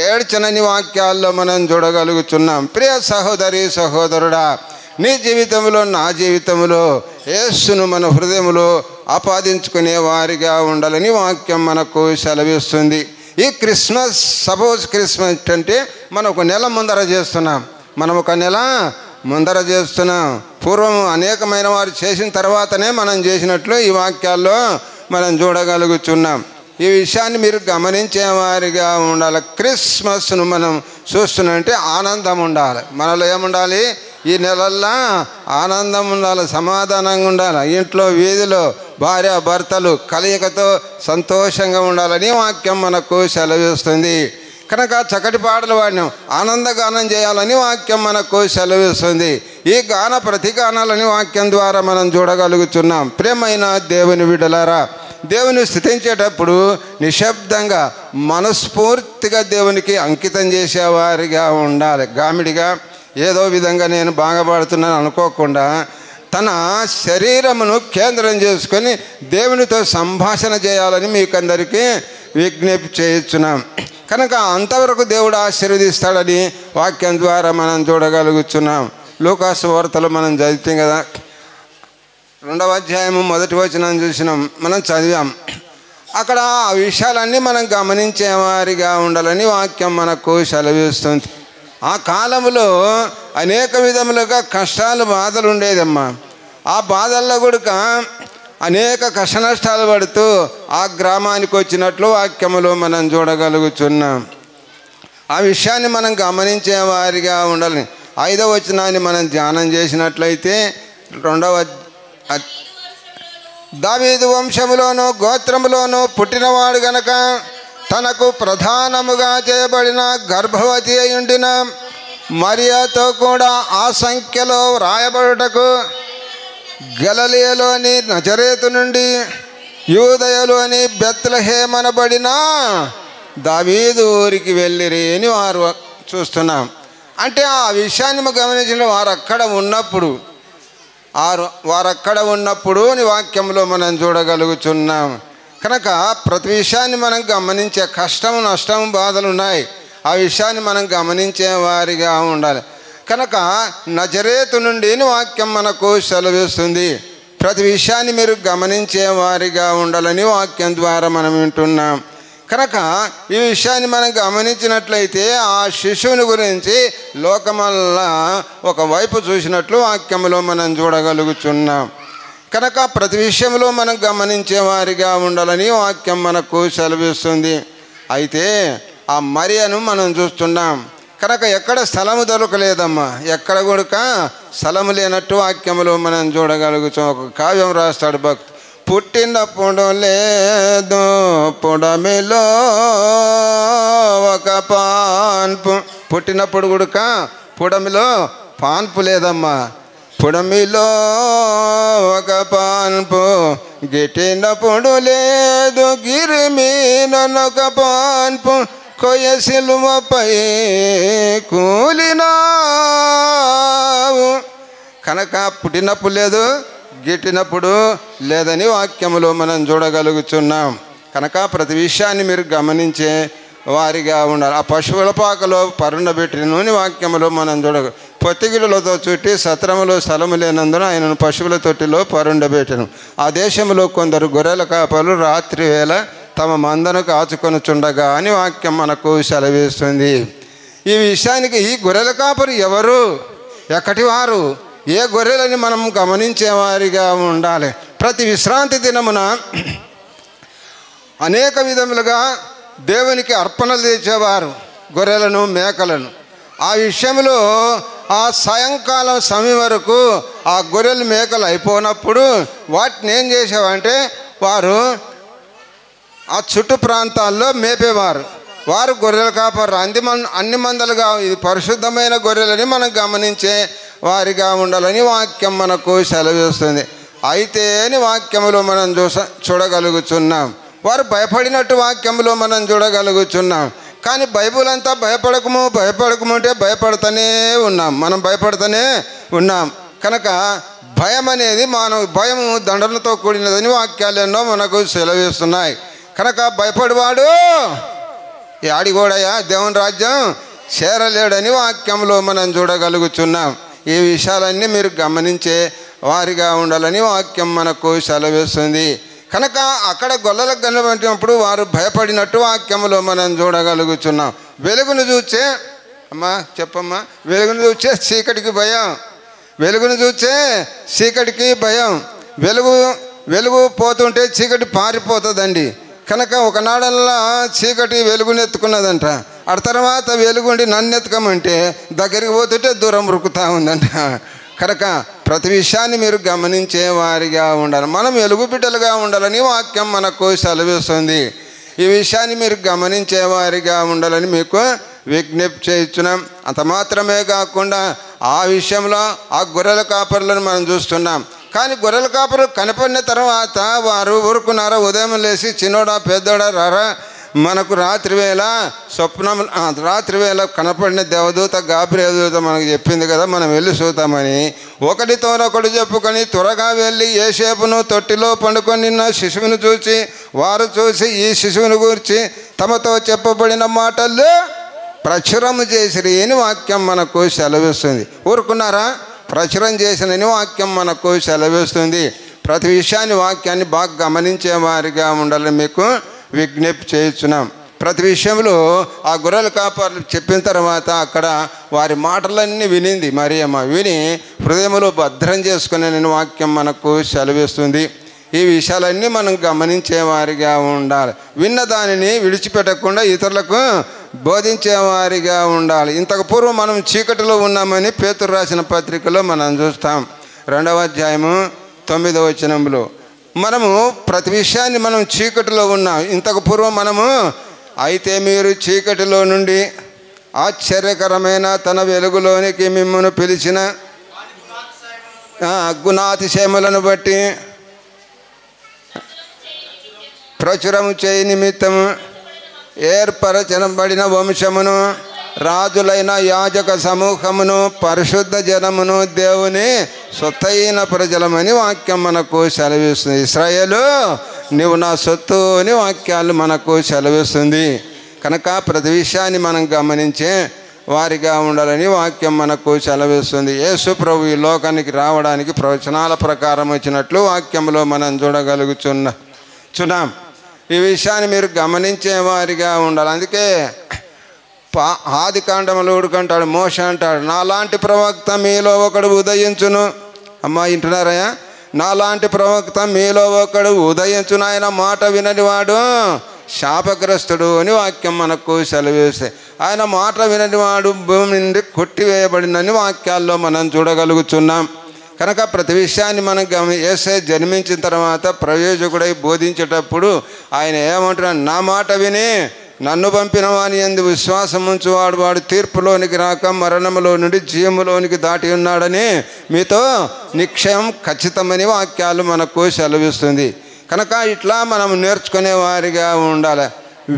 ఏడ్చనని వాక్యాల్లో మనం చూడగలుగుతున్నాం. ప్రియ సహోదరి సహోదరుడా, నీ జీవితంలో నా జీవితంలో యేసును మన హృదయంలో ఆపాదించుకునే వారిగా ఉండాలని వాక్యం మనకు సెలవిస్తుంది. ఈ క్రిస్మస్, సపోజ్ క్రిస్మస్ అంటే మనం ఒక నెల ముందర చేస్తున్నాం. మనం ఒక నెల ముందర చేస్తున్నాం. పూర్వం అనేకమైన వారు చేసిన తర్వాతనే మనం చేసినట్లు ఈ వాక్యాల్లో మనం చూడగలుగుతున్నాం. ఈ విషయాన్ని మీరు గమనించేవారిగా ఉండాలి. క్రిస్మస్ను మనం చూస్తున్నామంటే ఆనందం ఉండాలి. మనలో ఏముండాలి? ఈ నెలల్లో ఆనందం ఉండాలి, సమాధానంగా ఉండాలి. ఇంట్లో వీధిలో భార్య భర్తలు కలయికతో సంతోషంగా ఉండాలని వాక్యం మనకు సెలవిస్తుంది. కనుక చక్కటి పాటలు పాడినాం, ఆనందగానం చేయాలని వాక్యం మనకు సెలవిస్తుంది. ఈ గాన ప్రతిగానాలని వాక్యం ద్వారా మనం చూడగలుగుతున్నాం. ప్రియమైన దేవుని బిడ్డలారా, దేవుని స్తుతించేటప్పుడు నిశ్శబ్దంగా మనస్ఫూర్తిగా దేవునికి అంకితం చేసేవారిగా ఉండాలి. గామిడిగా ఏదో విధంగా నేను బాగా పాడుతున్నాను అనుకోకుండా తన శరీరమును కేంద్రం చేసుకొని దేవునితో సంభాషణ చేయాలని మీకందరికీ విజ్ఞప్తి చేయించున్నాం. కనుక అంతవరకు దేవుడు ఆశీర్వదిస్తాడని వాక్యం ద్వారా మనం చూడగలుగుతున్నాం. లూకాసు వార్తలు మనం చదివాం కదా, 2వ అధ్యాయము 1వ వచనం చూసినాం, మనం చదివాం. అక్కడ ఆ విషయాలన్నీ మనం గమనించేవారిగా ఉండాలని వాక్యం మనకు సెలవిస్తుంది. ఆ కాలంలో అనేక విధములుగా కష్టాలు బాధలు ఉండేదమ్మా. ఆ బాధల్లో కూడా అనేక కష్ట నష్టాలు పడుతూ ఆ గ్రామానికి వచ్చినట్లు వాక్యములో మనం చూడగలుగుతున్నాం. ఆ విషయాన్ని మనం గమనించేవారిగా ఉండాలి. 5వ వచనాన్ని మనం ధ్యానం చేసినట్లయితే, 2వ దావీదు వంశములోను గోత్రములోను పుట్టినవాడు గనక తనకు ప్రధానముగా చేయబడిన గర్భవతి అయి ఉండిన మరియతో కూడా ఆ సంఖ్యలో వ్రాయబడుటకు గలిలయలోని నజరేతు నుండి యూదయలోని బెత్లెహేమనబడిన దావీదు ఊరికి వెళ్ళిరి అని వారు చూస్తున్నాం. అంటే ఆ విషయాన్ని గమనించిన వారు అక్కడ ఉన్నప్పుడు వాక్యంలో మనం చూడగలుగుతున్నాం. కనుక ప్రతి విషయాన్ని మనం గమనించే కష్టము నష్టము బాధలు ఉన్నాయి. ఆ విషయాన్ని మనం గమనించే వారిగా ఉండాలి. కనుక నజరేతు నుండి వాక్యం మనకు సెలవిస్తుంది. ప్రతి విషయాన్ని మీరు గమనించే వారిగా ఉండాలని వాక్యం ద్వారా మనం వింటున్నాం. కనుక ఈ విషయాన్ని మనం గమనించినట్లయితే ఆ శిశువుని గురించి లోకమల్లా ఒకవైపు చూసినట్లు వాక్యంలో మనం చూడగలుగుతున్నాం. కనుక ప్రతి విషయంలో మనం గమనించే వారిగా ఉండాలని వాక్యం మనకు సెలవిస్తుంది. అయితే ఆ మరియను మనం చూస్తున్నాం. కనుక ఎక్కడ స్థలము దొరకలేదమ్మా, ఎక్కడ కూడా స్థలము లేనట్టు వాక్యములో మనం చూడగలుగుతాం. ఒక కావ్యం రాస్తాడు భక్తు, పుట్టినప్పుడు లేదు పొడమిలో ఒక పాన్పు. పుట్టినప్పుడు కూడా పొడమిలో పాన్పు లేదమ్మా, పొడమిలో ఒక పాన్పు. గిట్టినప్పుడు లేదు గిరి మీనొక పాన్పు. కొయ్య సిలువపై కూలినావు. కనుక పుట్టినప్పుడు లేదు, గిట్టినప్పుడు లేదని వాక్యములో మనం చూడగలుగుతున్నాం. కనుక ప్రతి విషయాన్ని మీరు గమనించే వారిగా ఉండాలి. ఆ పశువుల పాకలో పరుండబెట్టిన నూనె వాక్యములో మనం చూడగ పొత్తిగిళ్ళతో చుట్టి సత్రములో స్థలము లేనందున ఆయనను పశువుల తొట్టిలో పరుండబెట్టను. ఆ దేశంలో కొందరు గొర్రెల కాపలు రాత్రి వేళ తమ మందను కాచుకొని చుండగా అని వాక్యం మనకు సెలవిస్తుంది. ఈ విషయానికి ఈ గొర్రెల కాపరు ఎవరు, ఎక్కటి వారు, ఏ గొర్రెలని మనం గమనించేవారిగా ఉండాలి. ప్రతి విశ్రాంతి దినమున అనేక విధములుగా దేవునికి అర్పణలు తెచ్చేవారు, గొర్రెలను మేకలను. ఆ విషయంలో ఆ సాయంకాలం సమయం వరకు ఆ గొర్రెలు మేకలు అయిపోయినప్పుడు వాటిని ఏం చేసేవారంటే వారు ఆ చుట్టు ప్రాంతాల్లో మేపేవారు. వారు గొర్రెలు కాపారు. అన్ని మందలుగా ఇది పరిశుద్ధమైన గొర్రెలని మనం గమనించే వారిగా ఉండాలని వాక్యం మనకు సెలవిస్తుంది. అయితే అని వాక్యములో మనం చూడగలుగుతున్నాం. వారు భయపడినట్టు వాక్యంలో మనం చూడగలుగుతున్నాం. కానీ బైబుల్ అంతా భయపడకము అంటే భయపడుతూనే ఉన్నాం, మనం భయపడుతూనే ఉన్నాం. కనుక భయం అనేది భయం దండనతో కూడినదని వాక్యాలు ఎన్నో మనకు సెలవిస్తున్నాయి. కనుక భయపడివాడు ఆడిగోడయా దేవుని రాజ్యం చేరలేడని వాక్యంలో మనం చూడగలుగుతున్నాం. ఈ విషయాలన్నీ మీరు గమనించే వారిగా ఉండాలని వాక్యం మనకు సెలవిస్తుంది. కనుక అక్కడ గొల్లలకు కనబడినప్పుడు వారు భయపడినట్టు వాక్యంలో మనం చూడగలుగుతున్నాం. వెలుగును చూచే అమ్మా చెప్పమ్మా, వెలుగును చూచే చీకటికి భయం, వెలుగును చూచే చీకటికి భయం. వెలుగు పోతుంటే చీకటి పారిపోతుందండి. కనుక ఒకనాడల్లా చీకటి వెలుగునెత్తుకున్నదంట, ఆ తర్వాత వెలుగుండి నన్నెత్తుకమంటే దగ్గరికి పోతుంటే దూరం రుక్కుతూ ఉందంట. కనుక ప్రతి విషయాన్ని మీరు గమనించే వారిగా ఉండాలి. మనం వెలుగు బిడ్డలుగా ఉండాలని వాక్యం మనకు సెలవిస్తుంది. ఈ విషయాన్ని మీరు గమనించే వారిగా ఉండాలని మీకు విజ్ఞప్తి చేస్తున్నాం. అంత మాత్రమే కాకుండా ఆ విషయంలో ఆ గొర్రెల కాపరులను మనం చూస్తున్నాం. కానీ గొర్రెల కాపరు కనపడిన తర్వాత వారు ఊరుకున్నారా? ఉదయం లేచి చిన్నోడా పెద్దోడా రారా, మనకు రాత్రివేళ కనపడిన దేవదూత గాబ్రియల్ దూత మనకు చెప్పింది కదా, మనం వెళ్ళి చూద్దామని ఒకటితోనొకటి చెప్పుకొని త్వరగా వెళ్ళి యోసేపును తొట్టిలో పండుకొని నిన్న శిశువును చూసి వారు చూసి ఈ శిశువుని గురించి తమతో చెప్పబడిన మాటలు ప్రచురం చేసిరి అని వాక్యం మనకు సెలవిస్తుంది. ఊరుకున్నారా? ప్రచురం చేసినని వాక్యం మనకు సెలవిస్తుంది. ప్రతి విషయాన్ని వాక్యాన్ని బాగా గమనించే వారిగా ఉండాలని మీకు విజ్ఞప్తి చేస్తున్నాం. ప్రతి విషయంలో ఆ గొర్రెల కాపర్లు చెప్పిన తర్వాత అక్కడ వారి మాటలన్నీ వినింది మరియమ్మ. విని హృదయంలో భద్రం చేసుకునే వాక్యం మనకు సెలవిస్తుంది. ఈ విషయాలన్నీ మనం గమనించేవారిగా ఉండాలి. విన్న దానిని విడిచిపెట్టకుండా ఇతరులకు బోధించేవారిగా ఉండాలి. ఇంతకు పూర్వం మనం చీకటిలో ఉన్నామని పేతురు రాసిన పత్రికలో మనం చూస్తాం. 2వ అధ్యాయము 9వ వచనంలో మనము ప్రతి విషయాన్ని మనం చీకటిలో ఉన్నాం. ఇంతకు పూర్వం మనము అయితే మీరు చీకటిలో నుండి ఆశ్చర్యకరమైన తన వెలుగులోనికి మిమ్మల్ని పిలిచిన గుణాతిశయములను బట్టి ప్రచురము చేయి నిమిత్తము ఏర్పరచబడిన వంశమును రాజులైన యాజక సమూహమును పరిశుద్ధ జనమును దేవుని సొత్తైన ప్రజలమని వాక్యం మనకు సెలవిస్తుంది. ఇశ్రాయేలు నీవు నా సొత్తు అని వాక్యాలు మనకు సెలవిస్తుంది. కనుక ప్రతి విషయాన్ని మనం గమనించే వారిగా ఉండాలని వాక్యం మనకు సెలవిస్తుంది. యేసు ప్రభు ఈ లోకానికి రావడానికి ప్రవచనాల ప్రకారం వచ్చినట్లు వాక్యంలో మనం చూడగలుగుతున్నాం. ఈ విషయాన్ని మీరు గమనించే వారిగా ఉండాలి. అందుకే ఆది కాండములో ఉడుకంటాడు, మోష అంటాడు, నాలాంటి ప్రవక్త మీలో ఒకడు ఉదయించును. అమ్మా వింటున్నారయ్యా? నాలాంటి ప్రవక్త మీలో ఒకడు ఉదయించును, ఆయన మాట విననివాడు శాపగ్రస్తుడు అని వాక్యం మనకు సెలవేస్తే, ఆయన మాట విననివాడు భూమి నుండి కొట్టివేయబడిందని వాక్యాల్లో మనం చూడగలుగుతున్నాం. కనుక ప్రతి విషయాన్ని మనం యేసే జన్మించిన తర్వాత ప్రయోజకుడై బోధించేటప్పుడు ఆయన ఏమంటున్నాడు? నా మాట విని నన్ను పంపిన వాని యందు విశ్వాసం ఉంచువాడు వాడు తీర్పులోనికి రాక మరణములో నుండి జీవములోనికి దాటి ఉన్నాడని మీతో నిశ్చయం ఖచ్చితమని వాక్యాలు మనకు సెలవిస్తుంది. కనుక ఇట్లా మనం నేర్చుకునే వారిగా ఉండాలి.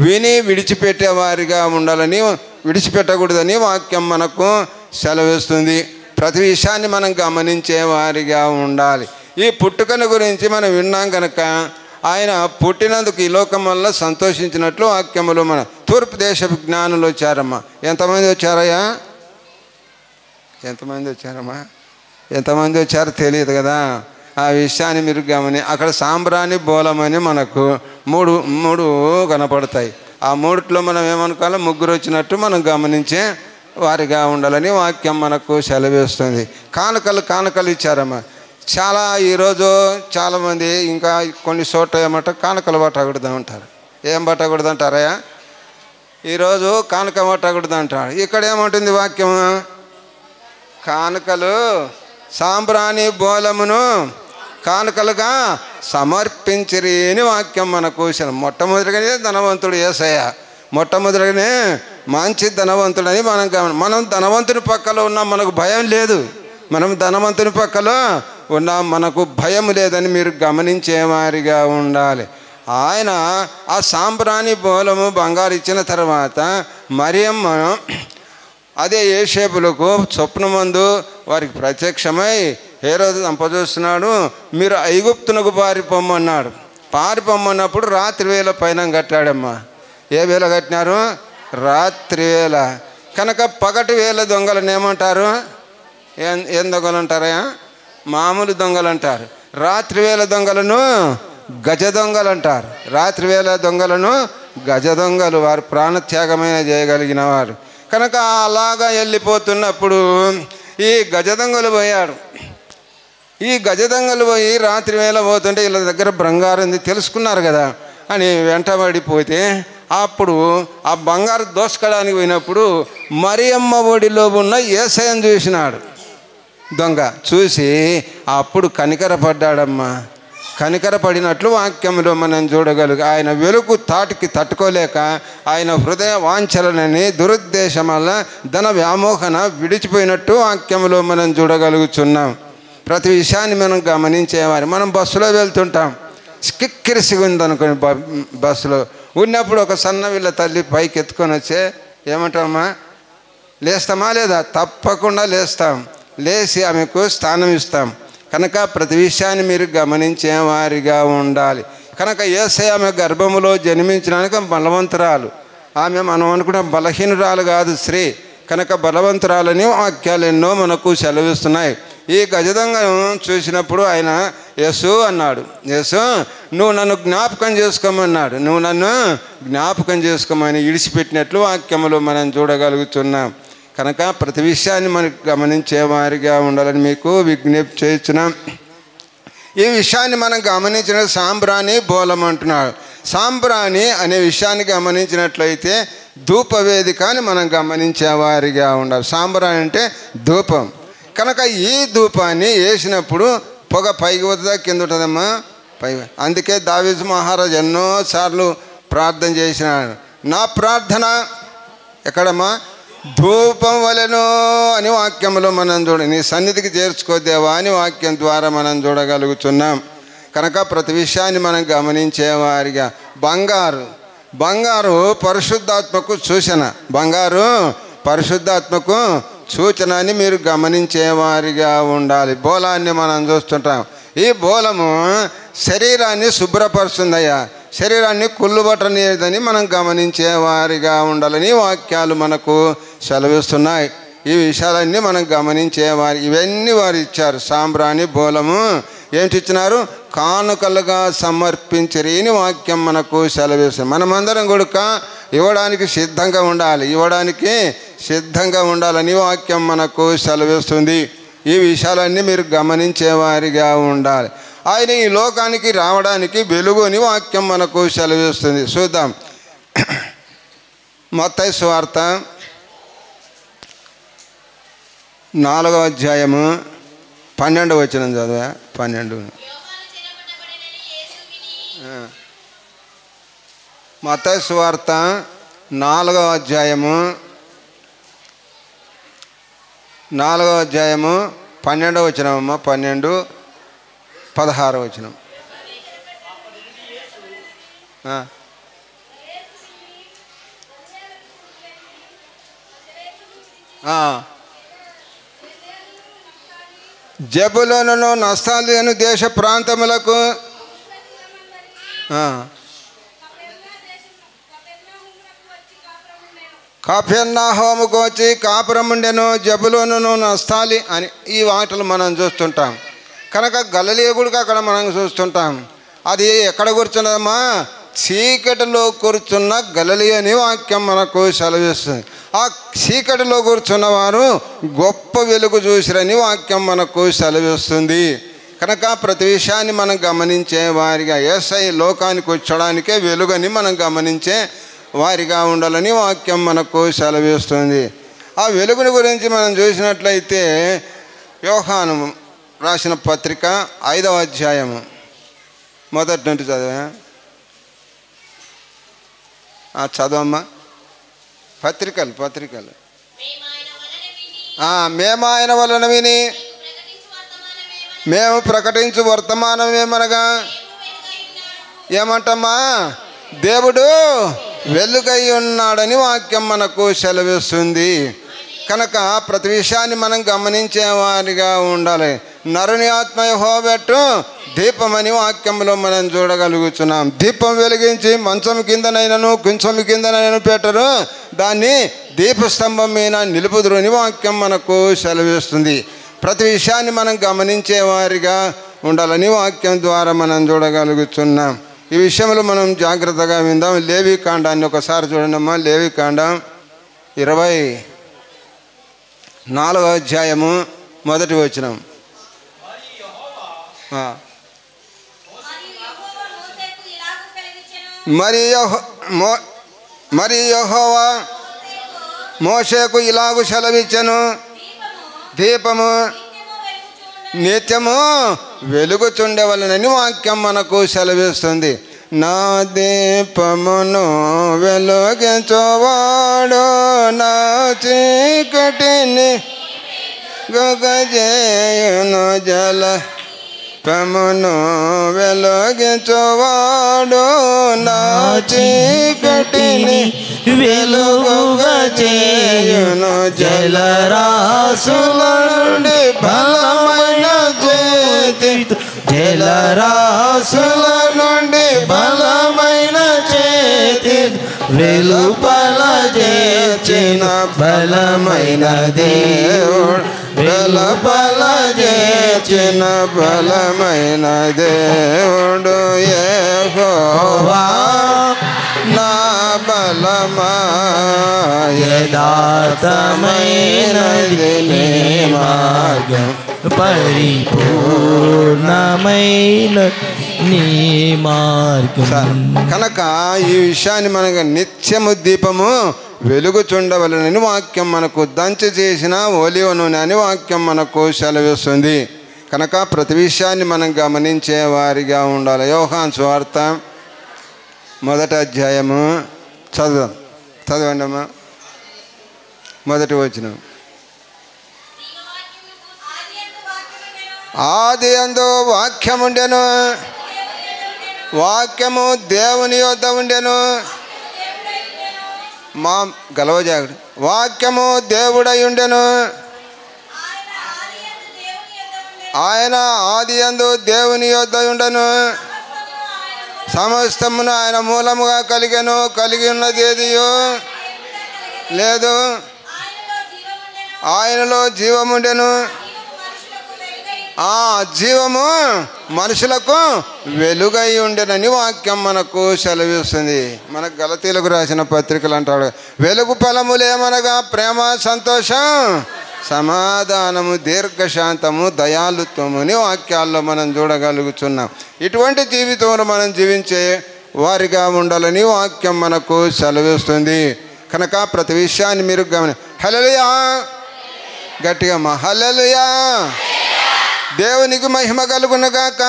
విని విడిచిపెట్టేవారిగా ఉండాలని, విడిచిపెట్టకూడదని వాక్యం మనకు సెలవిస్తుంది. ప్రతి విషయాన్ని మనం గమనించే వారిగా ఉండాలి. ఈ పుట్టుకను గురించి మనం విన్నాం కనుక ఆయన పుట్టినందుకు ఈ లోకం వల్ల సంతోషించినట్లు వాక్యములు మన తూర్పు దేశపు జ్ఞానులు వచ్చారమ్మా. ఎంతమంది వచ్చారయ్యా? ఎంతమంది వచ్చారో తెలియదు కదా. ఆ విషయాన్ని మీరు అక్కడ సాంబ్రాణి బోలమని మనకు మూడు కనపడతాయి. ఆ మూడిట్లో మనం ఏమనుకోవాలో ముగ్గురు వచ్చినట్టు మనం గమనించే వారిగా ఉండాలని వాక్యం మనకు సెలవిస్తుంది. కానుకలు ఇచ్చారమ్మా. చాలా ఈరోజు చాలామంది ఇంకా కొన్ని చోట్ల ఏమంటారు, కానుకలు పట్టకూడదు అంటారు. ఏం పట్టకూడదు అంటారయ్యా? ఈరోజు కానుక పట్టకూడదు అంటారు. ఇక్కడ ఏమంటుంది వాక్యం? కానుకలు సాంబ్రాణి బోలమును కానుకలుగా సమర్పించిరి అని వాక్యం మనకు. మొట్టమొదటిగానే ధనవంతుడు యేసయ్య, మొట్టమొదటిగానే మంచి ధనవంతుడని మనం ధనవంతుని పక్కలో ఉన్నాం, మనకు భయం లేదు. మనం ధనవంతుని పక్కలో ఉన్నాం, మనకు భయం లేదని మీరు గమనించేవారిగా ఉండాలి. ఆయన ఆ సాంబ్రాణి బోలము బంగారు ఇచ్చిన తర్వాత మరియమ్మ అదే యోసేపులకు స్వప్నమందు వారికి ప్రత్యక్షమై హేరోదు చంపజూస్తున్నాడు, మీరు ఐగుప్తునకు పారిపోమ్మన్నాడు. పారిపోమ్మన్నప్పుడు రాత్రి వేళ పైన కట్టాడమ్మా. ఏ వేళ కట్టినారు? రాత్రి వేళ. కనుక పగటి వేళ దొంగలను ఏమంటారు? ఏం దొంగలు అంటారా? మామూలు దొంగలు అంటారు. రాత్రి వేళ దొంగలను గజ దొంగలు అంటారు. రాత్రి వేళ దొంగలను గజ దొంగలు, వారు ప్రాణత్యాగమైన చేయగలిగిన వారు. కనుక అలాగా వెళ్ళిపోతున్నప్పుడు ఈ గజ దొంగలు పోయాడు. ఈ గజ దొంగలు పోయి రాత్రి వేళ పోతుంటే వీళ్ళ దగ్గర బంగారం ఉంది తెలుసుకున్నారు కదా అని వెంటబడిపోతే, అప్పుడు ఆ బంగారు దోసుకోవడానికి పోయినప్పుడు మరియమ్మ ఒడిలో ఉన్న యేసయ్యను చూసినాడు దొంగ. చూసి అప్పుడు కనికరపడ్డాడమ్మా. కనికరపడినట్లు వాక్యంలో మనం చూడగలుగు. ఆయన వెలుగు తాటికి తట్టుకోలేక ఆయన హృదయ వాంఛలని దురుద్దేశం వల్ల ధన వ్యామోహన విడిచిపోయినట్టు వాక్యంలో మనం చూడగలుగుతున్నాం. ప్రతి విషయాన్ని మనం గమనించేవారి. మనం బస్సులో వెళ్తుంటాం, కిక్కిరిసిగా ఉందనుకోని బస్సులో ఉన్నప్పుడు ఒక సన్న వీళ్ళ తల్లి పైకి ఎత్తుకొని వచ్చే ఏమంటామా? లేస్తామా లేదా? తప్పకుండా లేస్తాం. లేచి ఆమెకు స్థానం ఇస్తాం. కనుక ప్రతి విషయాన్ని మీరు గమనించేవారిగా ఉండాలి. కనుక యేసయ్య ఆమె గర్భములో జన్మించడానికి బలవంతురాలు. ఆమె మనం అనుకున్న బలహీనురాలు కాదు, స్త్రీ. కనుక బలవంతురాలని వాక్యాలు ఎన్నో మనకు సెలవిస్తున్నాయి. ఈ గజదొంగను చూసినప్పుడు ఆయన యేసు అన్నాడు. యేసు, నువ్వు నన్ను జ్ఞాపకం చేసుకోమన్నాడు. నువ్వు నన్ను జ్ఞాపకం చేసుకోమని విడిచిపెట్టినట్లు వాక్యములు మనం చూడగలుగుతున్నాం. కనుక ప్రతి విషయాన్ని మనకు గమనించేవారిగా ఉండాలని మీకు విజ్ఞప్తి చేస్తున్నాం. ఈ విషయాన్ని మనం గమనించిన సాంబ్రాణి బోలం అంటున్నాడు. సాంబ్రాణి అనే విషయాన్ని గమనించినట్లయితే ధూపవేదిక అని మనం గమనించేవారిగా ఉండాలి. సాంబ్రాణి అంటే ధూపం. కనుక ఈ ధూపాన్ని వేసినప్పుడు పొగ పైకి వద్దా కింద ఉంటుందమ్మా? పై. అందుకే దావీదు మహారాజు ఎన్నోసార్లు ప్రార్థన చేసినాడు. నా ప్రార్థన ఎక్కడమ్మా? ధూపం వలెను అని వాక్యంలో మనం నీ సన్నిధికి చేర్చుకోదేవా అని వాక్యం ద్వారా మనం చూడగలుగుతున్నాం. కనుక ప్రతి విషయాన్ని మనం గమనించేవారిగా. బంగారు పరిశుద్ధాత్మకు సూచన. బంగారు పరిశుద్ధాత్మకు సూచన అని మీరు గమనించేవారిగా ఉండాలి. బోలాన్ని మనం చూస్తుంటాం. ఈ బోలము శరీరాన్ని శుభ్రపరుస్తుందయ్యా, శరీరాన్ని కుళ్ళుబట్టనిదని మనం గమనించేవారిగా ఉండాలని వాక్యాలు మనకు సెలవిస్తున్నాయి. ఈ విషయాలన్నీ మనం గమనించేవారి. ఇవన్నీ వారు ఇచ్చారు. సాంబ్రాణి బోలము ఏంటి ఇచ్చినారు? కానుకలుగా సమర్పించరి అని వాక్యం మనకు సెలవిస్తుంది. మనమందరం కూడా ఇవ్వడానికి సిద్ధంగా ఉండాలని వాక్యం మనకు సెలవిస్తుంది. ఈ విషయాలన్నీ మీరు గమనించేవారిగా ఉండాలి. ఆయన ఈ లోకానికి రావడానికి వెలుగు అని వాక్యం మనకు సెలవిస్తుంది. చూద్దాం. మత్తయి సువార్త 4వ అధ్యాయము 12వ వచనం చదివా. 12. మత్తయి సువార్త 4వ అధ్యాయము 12వ వచనం అమ్మ. 12, 16వ వచనం. జబులోనును నఫ్తాలి అను దేశ ప్రాంతములకు కపెర్నహూముకు వచ్చి కాపురముండెను. జబులోనును నఫ్తాలి అని ఈ మాటలు మనం చూస్తుంటాం. కనుక గలిలయ కూడా అక్కడ మనం చూస్తుంటాం. అది ఎక్కడ కూర్చున్నదమ్మా? చీకటిలో కూర్చున్న గలిలయ అని వాక్యం మనకు సెలవిస్తుంది. ఆ చీకటిలో కూర్చున్నవారు గొప్ప వెలుగు చూసిరని వాక్యం మనకు సెలవిస్తుంది. కనుక ప్రతి విషయాన్ని మనం గమనించే వారిగా, యేసయ్య లోకానికి వచ్చడానికే వెలుగని మనం గమనించే వారిగా ఉండాలని వాక్యం మనకు సెలవిస్తుంది. ఆ వెలుగుని గురించి మనం చూసినట్లయితే యోహాను రాసిన పత్రిక 5వ అధ్యాయము మొదటి నుండి చదివా. చదవమ్మా. పత్రికలు మేము ఆయన వలన విని మేము ప్రకటించు వర్తమానం ఏమనగా ఏమంటమ్మా? దేవుడు వెలుగై ఉన్నాడని వాక్యం మనకు సెలవిస్తుంది. కనుక ప్రతి విషయాన్ని మనం గమనించేవారిగా ఉండాలి. నరుని ఆత్మ యెహోవాబెట్టు దీపమని వాక్యంలో మనం చూడగలుగుతున్నాం. దీపం వెలిగించి మంచం కిందనైనను కొంచెం కిందనైనా పెట్టరు, దాన్ని దీపస్తంభం మీద నిలుపుదురు అని వాక్యం మనకు సెలవిస్తుంది. ప్రతి విషయాన్ని మనం గమనించేవారిగా ఉండాలని వాక్యం ద్వారా మనం చూడగలుగుతున్నాం. ఈ విషయంలో మనం జాగ్రత్తగా విందాం. లేవికాండాన్ని ఒకసారి చూడండమ్మా. లేవికాండం 24వ అధ్యాయము 1వ వచనం. మరి యెహోవా మోషేకు ఇలాగు సెలవిచ్చెను, దీపము నిత్యము వెలుగుచుండవలనని వాక్యం మనకు సెలవిస్తుంది. నా దీపమును వెలుగించువాడు నా చీకటిని గొగజేయును, జల పమును వెలుగించువాడు నా చీకటిని వెలుగుగా చేయును, జలరాశుల నుండి బలమైన చేతి, జలరాశుల నుండి బలమైన చేతి వెలుపల చేసిన బలమైన దేవుడు, వెలుపల చేసిన బలమైన దేవుడు యెహోవా నా బలమా, యథార్థమైనది నీ మార్గం, పరిపూర్ణమైన నీ మార్గం. కనుక ఈ విషయాన్ని మనకు నిత్యము దీపము వెలుగుచుండవలనని వాక్యం మనకు దంచి చేసిన ఒలివ నూనె అని వాక్యం మనకు సెలవిస్తుంది. కనుక ప్రతి విషయాన్ని మనం గమనించే వారిగా ఉండాలి. యోహాను సువార్త 1వ అధ్యాయము చదవండి అమ్మా. 1వ వచనం. ఆది యందు వాక్యముండెను, వాక్యము దేవుని యొద్ద ఉండెను, మా గలవజాగుడు వాక్యము దేవుడై ఉండెను, ఆయన ఆది యందు దేవుని యొద్ద ఉండెను, సమస్తమును ఆయన మూలముగా కలిగెను, కలిగి ఉన్నది ఏదియో లేదు, ఆయనలో జీవముండెను, ఆ జీవము మనుషులకు వెలుగై ఉండెనని వాక్యం మనకు సెలవిస్తుంది. మనకు గలతీలకు రాసిన పత్రికలు అంటాడు, వెలుగు ఫలములేమనగా ప్రేమ, సంతోషం, సమాధానము, దీర్ఘశాంతము, దయాళుత్వము అని వాక్యాల్లో మనం చూడగలుగుతున్నాం. ఇటువంటి జీవితంలో మనం జీవించే వారిగా ఉండాలని వాక్యం మనకు సెలవిస్తుంది. కనుక ప్రతి విషయాన్ని మీరు హల్లెలూయా గట్టిగా మా హల్లెలూయా, దేవునికి మహిమ కలుగునుగాక,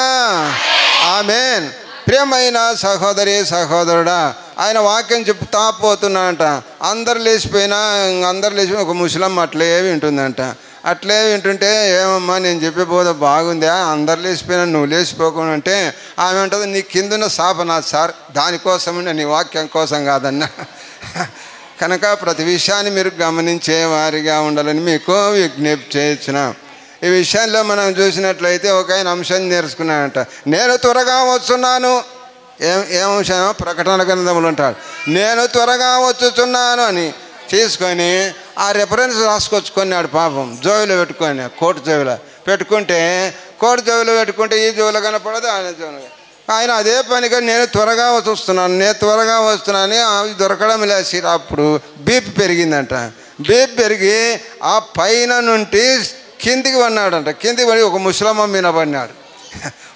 ఆమేన్. ప్రియమైన సహోదరి సహోదరుడా, ఆయన వాక్యం చెప్తా పోతున్నాడంట. అందరు లేచిపోయినా ఒక ముసలమ్మ అట్లే వింటుందంట. అట్లే వింటుంటే ఏమమ్మా నేను చెప్పే బోధ బాగుందా, అందరు లేచిపోయినా నువ్వు లేచిపోకుండా అంటే ఆమె అంటుంది, నీ కిందున్న శాపనాథ్ సార్, దానికోసమే నీ వాక్యం కోసం కాదన్నా. కనుక ప్రతి విషయాన్ని మీరు గమనించే వారిగా ఉండాలని మీకు విజ్ఞప్తి చేయించిన. ఈ విషయంలో మనం చూసినట్లయితే ఒక ఆయన అంశాన్ని నేర్చుకున్నాడంట. నేను త్వరగా వస్తున్నాను. ఏం అంశం? ప్రకటన గ్రంథంలో ఉంటాడు, నేను త్వరగా వచ్చుచున్నాను అని తీసుకొని ఆ రెఫరెన్స్ రాసుకొచ్చుకున్నాడు. పాపం జోబులో పెట్టుకొని, కోటు జోబులో పెట్టుకుంటే, కోటు జోబులో పెట్టుకుంటే ఈ జోబులో కనపడదు, ఆయన జోబులో. ఆయన అదే పనిగా నేను త్వరగా వస్తున్నాను అవి దొరకడం లేదు. అప్పుడు బీపీ పెరిగిందంట. బీపీ పెరిగి ఆ పైన నుండి కిందికి పడినాడంట. కిందికి పడి ఒక ముసలమ్మ మీద పడినాడు.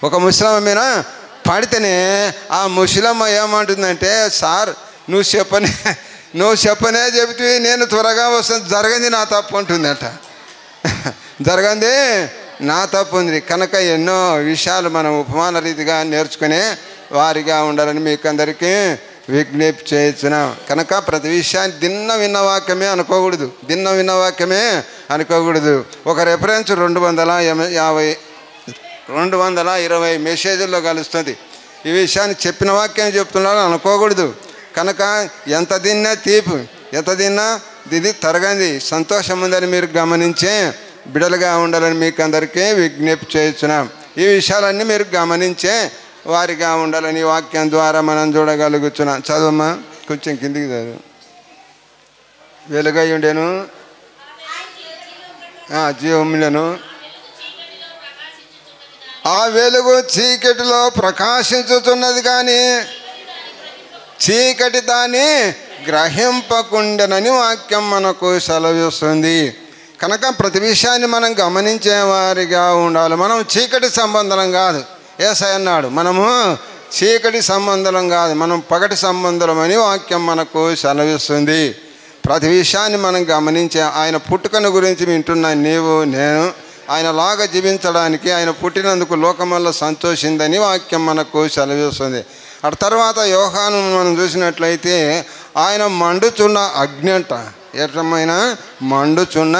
ఒక ముసలమ్మ మీద పడితేనే ఆ ముసలమ్మ ఏమంటుందంటే, సార్ నువ్వు చెప్పనే చెబితే నేను త్వరగా వస్తాను, జరిగింది నా తప్పు అంటుందంట. జరిగింది నా తప్పు ఉంది. కనుక ఎన్నో విషయాలు మనం ఉపమాన రీతిగా నేర్చుకునే వారిగా ఉండాలని మీకు అందరికీ విజ్ఞప్తి చేయించున్నాం. కనుక ప్రతి విషయాన్ని దిన్న విన్న వాక్యమే అనుకోకూడదు. ఒక రెఫరెన్స్ 220 మెసేజ్ల్లో కలుస్తుంది. ఈ విషయాన్ని చెప్పిన వాక్యం చెప్తున్నాడు అనుకోకూడదు. కనుక ఎంత తిన్నా తీపి, ఎంత తిన్నా ఇది తరగంది, సంతోషం ఉందని మీరు గమనించే బిడలుగా ఉండాలని మీకు అందరికీ విజ్ఞప్తి చేస్తున్నాం. ఈ విషయాలన్నీ మీరు గమనించే వారిగా ఉండాలని వాక్యం ద్వారా మనం చూడగలుగుతున్నాం. చదవమ్మా, కొంచెం కిందికి చదువు. వెలుగై ఉండేను, జీవములను, ఆ వెలుగు చీకటిలో ప్రకాశించుతున్నది కానీ చీకటి దాన్ని గ్రహింపకుండెనని వాక్యం మనకు సెలవిస్తుంది. కనుక ప్రతి విషయాన్ని మనం గమనించేవారిగా ఉండాలి. మనం చీకటి సంబంధం కాదు, యేసయ్య అన్నాడు. మనము చీకటి సంబంధం కాదు, మనం పగటి సంబంధం అని వాక్యం మనకు సెలవిస్తుంది. ప్రతి విషయాన్ని మనం గమనించే ఆయన పుట్టుకను గురించి వింటున్నా నీవు నేను ఆయనలాగా జీవించడానికి ఆయన పుట్టినందుకు లోకమల్ల సంతోషిందని వాక్యం మనకు సెలవిస్తుంది. ఆ తర్వాత యోహాను మనం చూసినట్లయితే ఆయన మండుచున్న అగ్ని అంట. ఏటమైనా మండుచున్న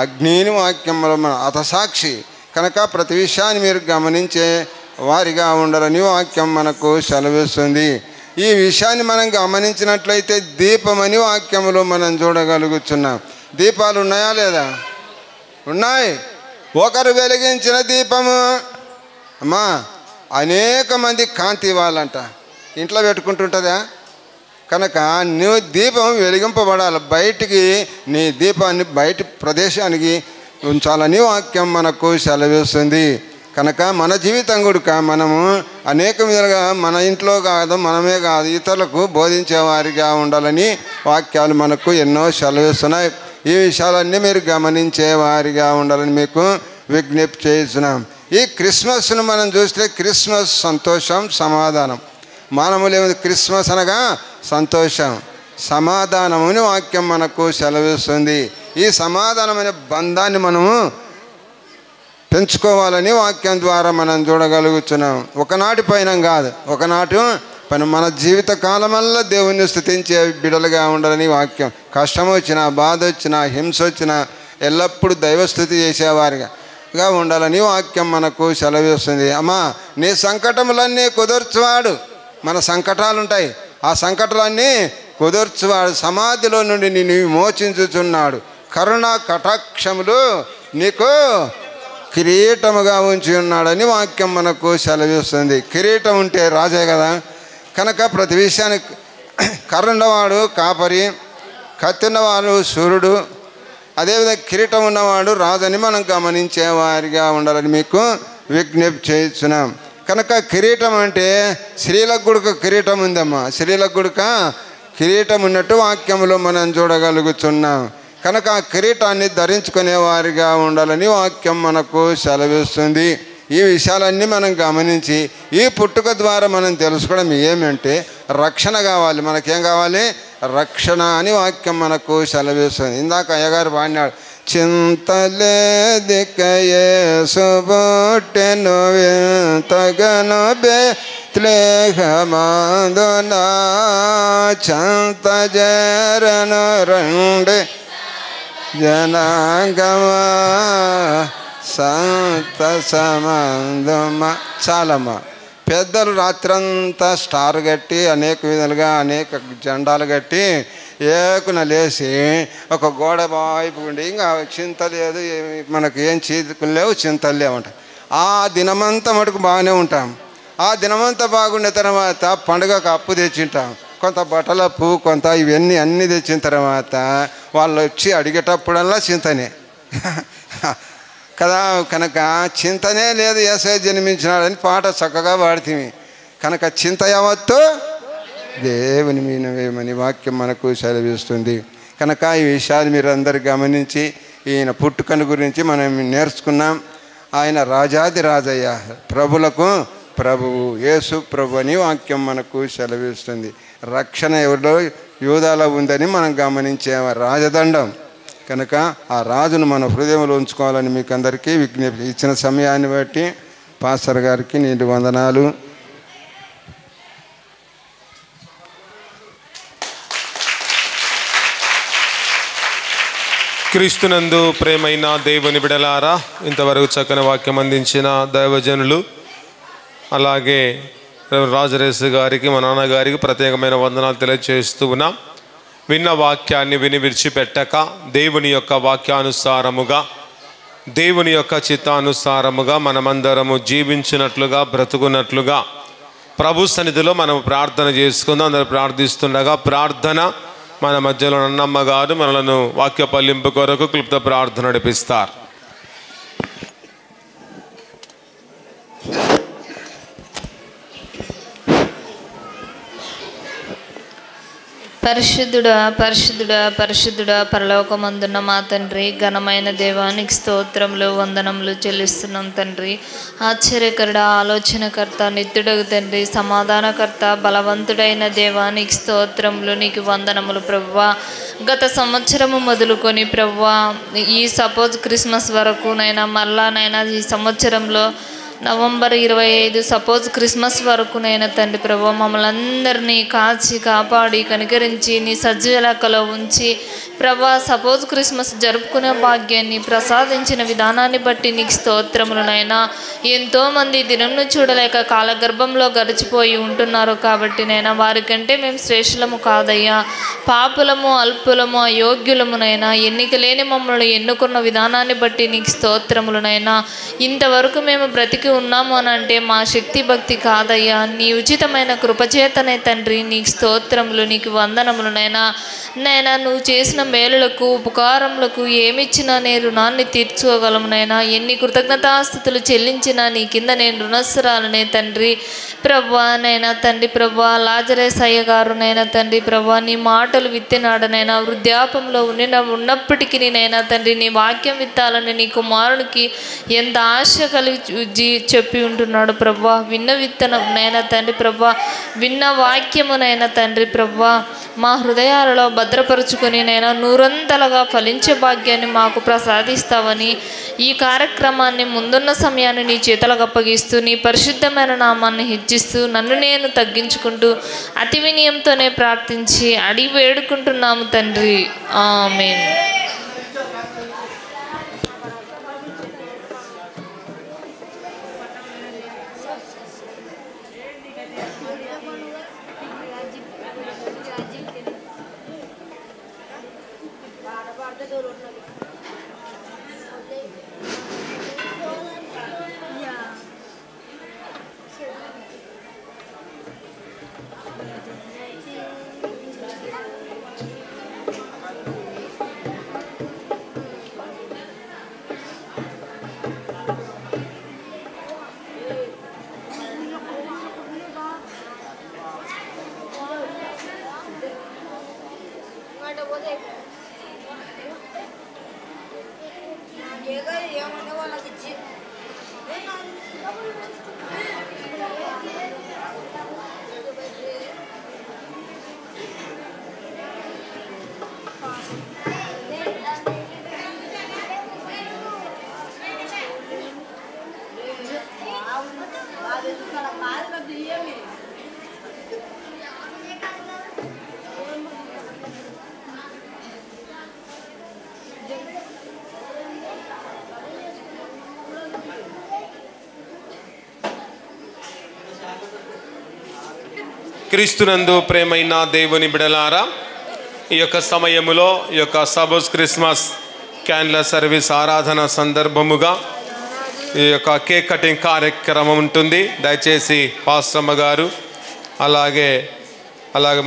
అగ్నిని వాక్యంలో మన అతసాక్షి. కనుక ప్రతి విషయాన్ని మీరు గమనించే వారిగా ఉండాలని వాక్యం మనకు సెలవిస్తుంది. ఈ విషయాన్ని మనం గమనించినట్లయితే దీపమని వాక్యములో మనం చూడగలుగుతున్నాం. దీపాలు ఉన్నాయా లేదా? ఉన్నాయి. ఒకరు వెలిగించిన దీపము అమ్మా అనేక మంది కాంతి ఇవ్వాలంట. ఇంట్లో పెట్టుకుంటుంటుందా? కనుక నువ్వు దీపం వెలిగింపబడాలి. బయటికి నీ దీపాన్ని బయట ప్రదేశానికి ఉంచాలని వాక్యం మనకు సెలవిస్తుంది. కనుక మన జీవితం కూడా మనము అనేక విధాలుగా మన ఇంట్లో కాదు, మనమే కాదు, ఇతరులకు బోధించేవారిగా ఉండాలని వాక్యాలు మనకు ఎన్నో సెలవిస్తున్నాయి. ఈ విషయాలన్నీ మీరు గమనించేవారిగా ఉండాలని మీకు విజ్ఞప్తి చేస్తున్నాం. ఈ క్రిస్మస్ను మనం చూస్తే క్రిస్మస్ సంతోషం, సమాధానం. మానవులు క్రిస్మస్ అనగా సంతోషం, సమాధానముని వాక్యం మనకు సెలవిస్తుంది. ఈ సమాధానమైన బంధాన్ని మనము పెంచుకోవాలని వాక్యం ద్వారా మనం చూడగలుగుతున్నాం. ఒకనాటి పైన కాదు, ఒకనాటి పైన మన జీవిత కాలమల్లా దేవుణ్ణి స్తుతించే బిడలుగా ఉండాలని వాక్యం. కష్టం వచ్చినా, బాధ వచ్చినా, హింస వచ్చినా ఎల్లప్పుడూ దైవస్థుతి చేసేవారిగా ఉండాలని వాక్యం మనకు సెలవిస్తుంది. అమ్మా నీ సంకటములన్నీ కుదుర్చువాడు. మన సంకటాలు ఉంటాయి, ఆ సంకటాలన్నీ కుదుర్చువాడు. సమాధిలో నుండి నిన్ను విమోచించుచున్నాడు. కరుణా కటాక్షములు నీకు కిరీటముగా ఉంచి ఉన్నాడని వాక్యం మనకు సెలవిస్తుంది. కిరీటం ఉంటే రాజే కదా. కనుక ప్రతి విషయానికి కర్రున్నవాడు కాపరి, కత్తిన్నవాడు సూర్యుడు, అదేవిధంగా కిరీటం ఉన్నవాడు రాజని మనం గమనించేవారిగా ఉండాలని మీకు విజ్ఞప్తి చేస్తున్నాం. కనుక కిరీటం అంటే స్త్రీలకు కూడా కిరీటం ఉందమ్మా. స్త్రీలకు కూడా కిరీటం ఉన్నట్టు వాక్యంలో మనం చూడగలుగుతున్నాం. కనుక ఆ కిరీటాన్ని ధరించుకునే వారిగా ఉండాలని వాక్యం మనకు సెలవిస్తుంది. ఈ విషయాలన్నీ మనం గమనించి ఈ పుట్టుక ద్వారా మనం తెలుసుకోవడం ఏమంటే రక్షణ కావాలి. మనకేం కావాలి? రక్షణ అని వాక్యం మనకు సెలవిస్తుంది. ఇందాక అయ్యగారు పాడినాడు, చింతలేదికయేసు పుట్టెను వింతగను బెత్లెహేమందున చింత జరను రండి జనాంగమా సంత సమందమ. చాలమ్మా. పెద్దలు రాత్రంతా స్టార్ కట్టి అనేక విధాలుగా అనేక జెండాలు కట్టి ఏకున లేచి ఒక గోడ వైపు ఉండి ఇంకా చింత లేదు, మనకు ఏం చీకులు లేవు, చింతలు లేవంట. ఆ దినమంతా మటుకు బాగానే ఉంటాం. ఆ దినమంతా బాగుండే తర్వాత పండుగకు అప్పు తెచ్చింటాం, కొంత బట్టల అప్పు, కొంత ఇవన్నీ అన్నీ తెచ్చిన తర్వాత వాళ్ళు వచ్చి అడిగేటప్పుడల్లా చింతనే కదా. కనుక చింతనే లేదు, యేసయ్య జన్మించినాడని పాట చక్కగా పాడుతుంది. కనుక చింత యావత్తు దేవుని మీనవేమని వాక్యం మనకు సెలవిస్తుంది. కనుక ఈ విషయాలు మీరు అందరు గమనించి ఈయన పుట్టుకను గురించి మనం నేర్చుకున్నాం. ఆయన రాజాది రాజయ్య, ప్రభులకు ప్రభువు, యేసు ప్రభు అని వాక్యం మనకు సెలవిస్తుంది. రక్షణ ఎవరిలో? యూదాలో ఉందని మనం గమనించే రాజదండం. కనుక ఆ రాజును మన హృదయంలో ఉంచుకోవాలని మీకు అందరికీ విజ్ఞప్తి. ఇచ్చిన సమయాన్ని బట్టి పాస్టర్ గారికి నిండు వందనాలు. క్రీస్తునందు ప్రేమైన దేవుని బిడలారా, ఇంతవరకు చక్కని వాక్యం అందించిన దైవజనులు, అలాగే రాజరేసు గారికి, మా నాన్నగారికి ప్రత్యేకమైన వందనాలు తెలియజేస్తూ ఉన్నాం. విన్న వాక్యాన్ని విని విడిచిపెట్టక దేవుని యొక్క వాక్యానుసారముగా దేవుని యొక్క చిత్తానుసారముగా మనమందరము జీవించినట్లుగా బ్రతుకున్నట్లుగా ప్రభు సన్నిధిలో మనం ప్రార్థన చేసుకుందాం. అందరూ ప్రార్థిస్తుండగా ప్రార్థన మన మధ్యలో నన్నమ్మ గారు మనలను వాక్య పల్లింపు కొరకు క్లుప్త ప్రార్థన నడిపిస్తారు. పరిశుద్ధుడా పరిశుద్ధుడా పరిశుద్ధుడా పరలోకమందున్న మా తండ్రి, ఘనమైన దేవానికి స్తోత్రములు వందనములు చెల్లిస్తున్నాం తండ్రి. ఆశ్చర్యకరుడ, ఆలోచనకర్త, నిత్యుడగు తండ్రి, సమాధానకర్త, బలవంతుడైన దేవానికి స్తోత్రములు, నీకు వందనములు ప్రభువా. గత సంవత్సరము మొదలుకొని ప్రభువా ఈ సపోజ్ క్రిస్మస్ వరకు నైనా మళ్ళా నైనా ఈ సంవత్సరంలో నవంబర్ 25 సపోజ్ క్రిస్మస్ వరకు నైనా తండ్రి ప్రభు మమ్మల్ని అందరినీ కాచి కాపాడి కనికరించి నీ సజీవ లెక్కలో ఉంచి ప్రభా సపోజ్ క్రిస్మస్ జరుపుకునే భాగ్యాన్ని ప్రసాదించిన విధానాన్ని బట్టి నీకు స్తోత్రములు నైనా. ఎంతోమంది దినంను చూడలేక కాలగర్భంలో గడిచిపోయి ఉంటున్నారు కాబట్టి నైనా వారికంటే మేము శ్రేష్ఠులము కాదయ్యా, పాపులము, అల్పులము, అయోగ్యులమునైనా, ఎన్నిక లేని మమ్మల్ని ఎన్నుకున్న విధానాన్ని బట్టి నీకు స్తోత్రములనైనా. ఇంతవరకు మేము బ్రతికి ఉన్నాము అని అంటే మా శక్తి భక్తి కాదయ్యా, నీ ఉచితమైన కృపచేతనే తండ్రి నీకు స్తోత్రములు, నీకు వందనములనైనా. నైనా నువ్వు చేసిన మేలులకు ఉపకారములకు ఏమిచ్చినా నేను రుణాన్ని తీర్చుకోగలమునైనా. ఎన్ని కృతజ్ఞతాస్థుతులు చెల్లించినా నీ కింద నేను రుణస్థురాలనే తండ్రి ప్రభా. నైనా తండ్రి ప్రభా లాజరేస్ అయ్య గారు నైనా తండ్రి ప్రభా నీ మాటలు విత్తినాడనైనా వృద్ధాపంలో ఉన్నప్పటికీ నైనా తండ్రి నీ వాక్యం విత్తాలని నీ కుమారునికి ఎంత ఆశ కలిగి చెప్పి ఉంటున్నాడు ప్రభా. విన్న విత్తనం నైనా తండ్రి ప్రభా, విన్న వాక్యమునైనా తండ్రి ప్రభా మా హృదయాలలో భద్రపరుచుకొని నైనా నూరంతలుగా ఫలించే భాగ్యాన్ని మాకు ప్రసాదిస్తావని ఈ కార్యక్రమాన్ని ముందున్న సమయాన్ని నీ చేతులకు అప్పగిస్తూ నీ పరిశుద్ధమైన నామాన్ని హెచ్చిస్తూ నన్ను నేను తగ్గించుకుంటూ అతి వినయంతోనే ప్రార్థించి అడిగి వేడుకుంటున్నాము తండ్రి, ఆమేన్. క్రీస్తునందు ప్రేమైన దేవుని బిడలారా, ఈ యొక్క సమయములో ఈ యొక్క సపోజ్ క్రిస్మస్ క్యాండ్ల సర్వీస్ ఆరాధన సందర్భముగా ఈ యొక్క కేక్ కటింగ్ కార్యక్రమం ఉంటుంది. దయచేసి పాస్టమ్మ గారు అలాగే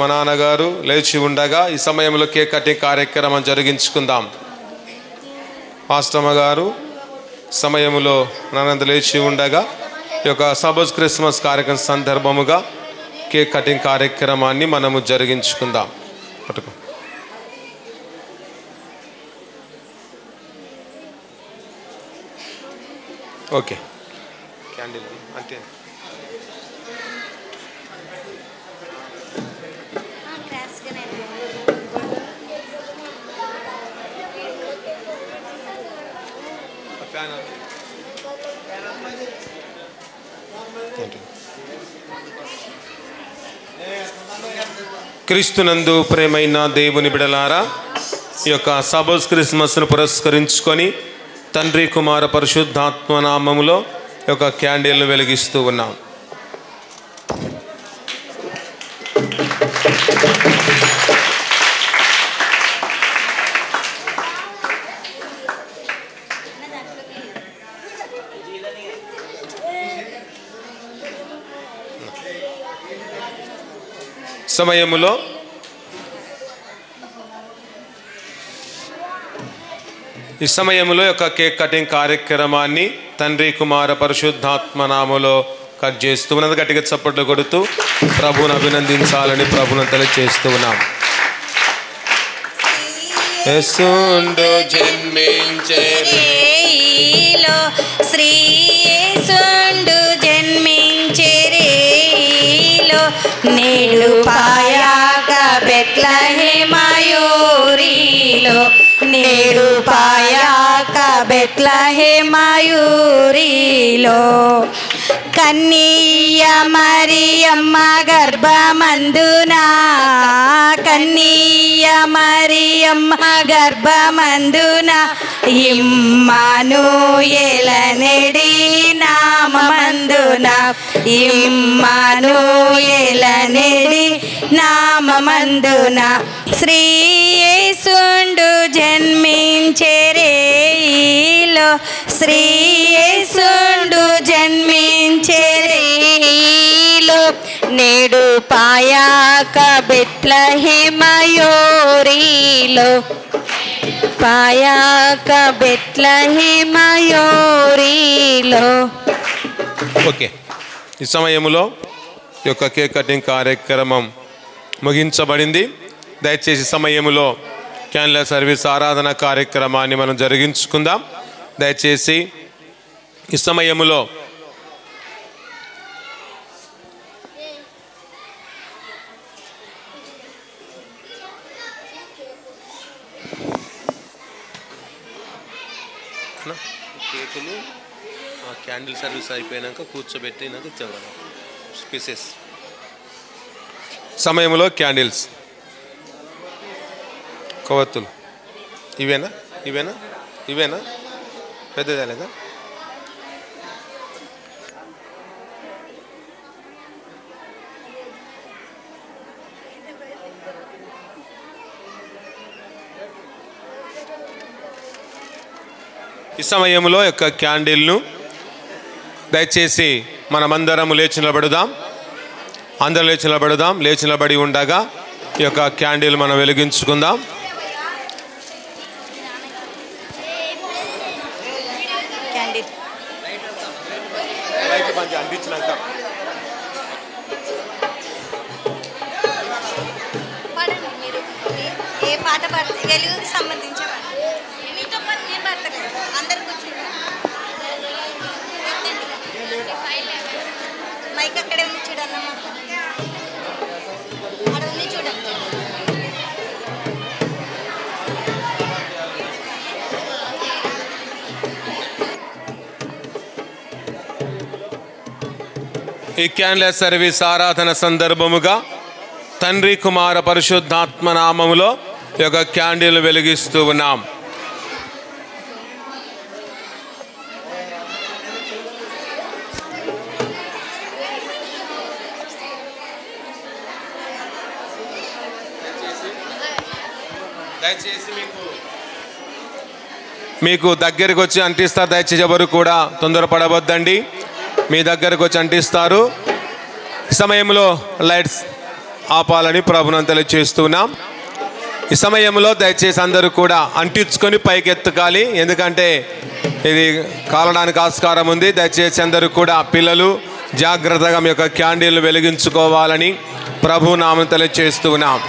మా నాన్నగారు లేచి ఉండగా ఈ సమయంలో కేక్ కటింగ్ కార్యక్రమం జరిగించుకుందాం. పాస్టమ్మ గారు సమయములో నాన్న లేచి ఉండగా ఈ యొక్క సపోజ్ క్రిస్మస్ కార్యక్రమం సందర్భముగా కేక్ కటింగ్ కార్యక్రమాన్ని మనము జరిగించుకుందాం. పట్టుకో. ఓకే, క్యాండిల్ అంటే క్రీస్తునందు ప్రేమైన దేవుని బిడలారా, ఈ యొక్క సపోజ్ క్రిస్మస్ను పురస్కరించుకొని తండ్రి కుమార పరిశుద్ధాత్మ నామములో ఈ యొక్క క్యాండిల్ను వెలిగిస్తూ ఉన్నాం. సమయములో ఈ సమయంలో యొక్క కేక్ కటింగ్ కార్యక్రమాన్ని తండ్రి కుమార పరిశుద్ధాత్మ నామములో కట్ చేస్తూ ఉన్నది. గట్టిగా చప్పట్లు కొడుతూ ప్రభువును అభినందించాలని ప్రభువును తెలియజేస్తూ ఉన్నాం. యేసుండు జన్మించెరేలో శ్రీ యేసుండు జన్మించెరేలో నేడు పాయాక బెత్లెహేమయూరిలో నేడు పాయాక బెత్లెహేమయూరిలో కన్నీయ మరియమ్మ గర్భమందున కన్నీయ మరియమ్మ గర్భమందున ఇమ్మానుయేలనెడి నామమందున ఇమ్మానుయేలనెడి నామమందున శ్రీ యేసుండు జన్మించెరేలో శ్రీ యేసుండు జన్మించెరేలో నేడు పాయాక బెత్లెహేమయూరిలో పాయాక బెత్లెహేమయూరిలో. ఓకే, ఈ సమయంలో ఈ యొక్క కేక్ కటింగ్ కార్యక్రమం ముగించబడింది. దయచేసి సమయంలో క్యాండిల్ సర్వీస్ ఆరాధన కార్యక్రమాన్ని మనం జరిగించుకుందాం. దయచేసి ఈ సమయంలో కేకులు క్యాండిల్ సర్వీస్ అయిపోయినాక కూర్చోబెట్టినాక చదవాలి పీసెస్. సమయంలో క్యాండిల్స్ కొవ్వొత్తులు ఇవేనా ఇవేనా ఇవేనా పెద్దదా లేదా? ఈ సమయంలో యొక్క క్యాండిల్ను దయచేసి మనమందరం లేచి నిలబడుదాం. అందరం లేచి నిలబడుదాం. లేచి నిలబడి ఉండగా ఈ యొక్క క్యాండిల్ మనం వెలిగించుకుందాం. అందించినాక ఏ పాట పాడితే వెలుగుకి సంబంధించిన మీతో పాటు నేను పాడతాను. అందరు కూర్చుంటారు. మైక్ అక్కడే ఉంది చూడన్నమ్మ, అక్కడ ఉంది చూడండి. ఈ క్యాండిల్ సర్వీస్ ఆరాధన సందర్భముగా తండ్రి కుమార పరిశుద్ధాత్మ నామములో ఈ యొక్క క్యాండిల్ వెలిగిస్తూ ఉన్నాం. దయచేసి మీకు దగ్గరికి వచ్చి అంటిస్తారు. దయచేసి ఎవరు కూడా తొందరపడవద్దండి. మీ దగ్గరకు వచ్చి అంటిస్తారు. ఈ సమయంలో లైట్స్ ఆపాలని ప్రభువును తెలియజేస్తున్నాం. ఈ సమయంలో దయచేసి అందరూ కూడా అంటించుకొని పైకి ఎత్తుకాలి, ఎందుకంటే ఇది కాలడానికి ఆస్కారం ఉంది. దయచేసి అందరూ కూడా పిల్లలు జాగ్రత్తగా మీ యొక్క క్యాండిల్ వెలిగించుకోవాలని ప్రభు నామం తెలియజేస్తున్నాం.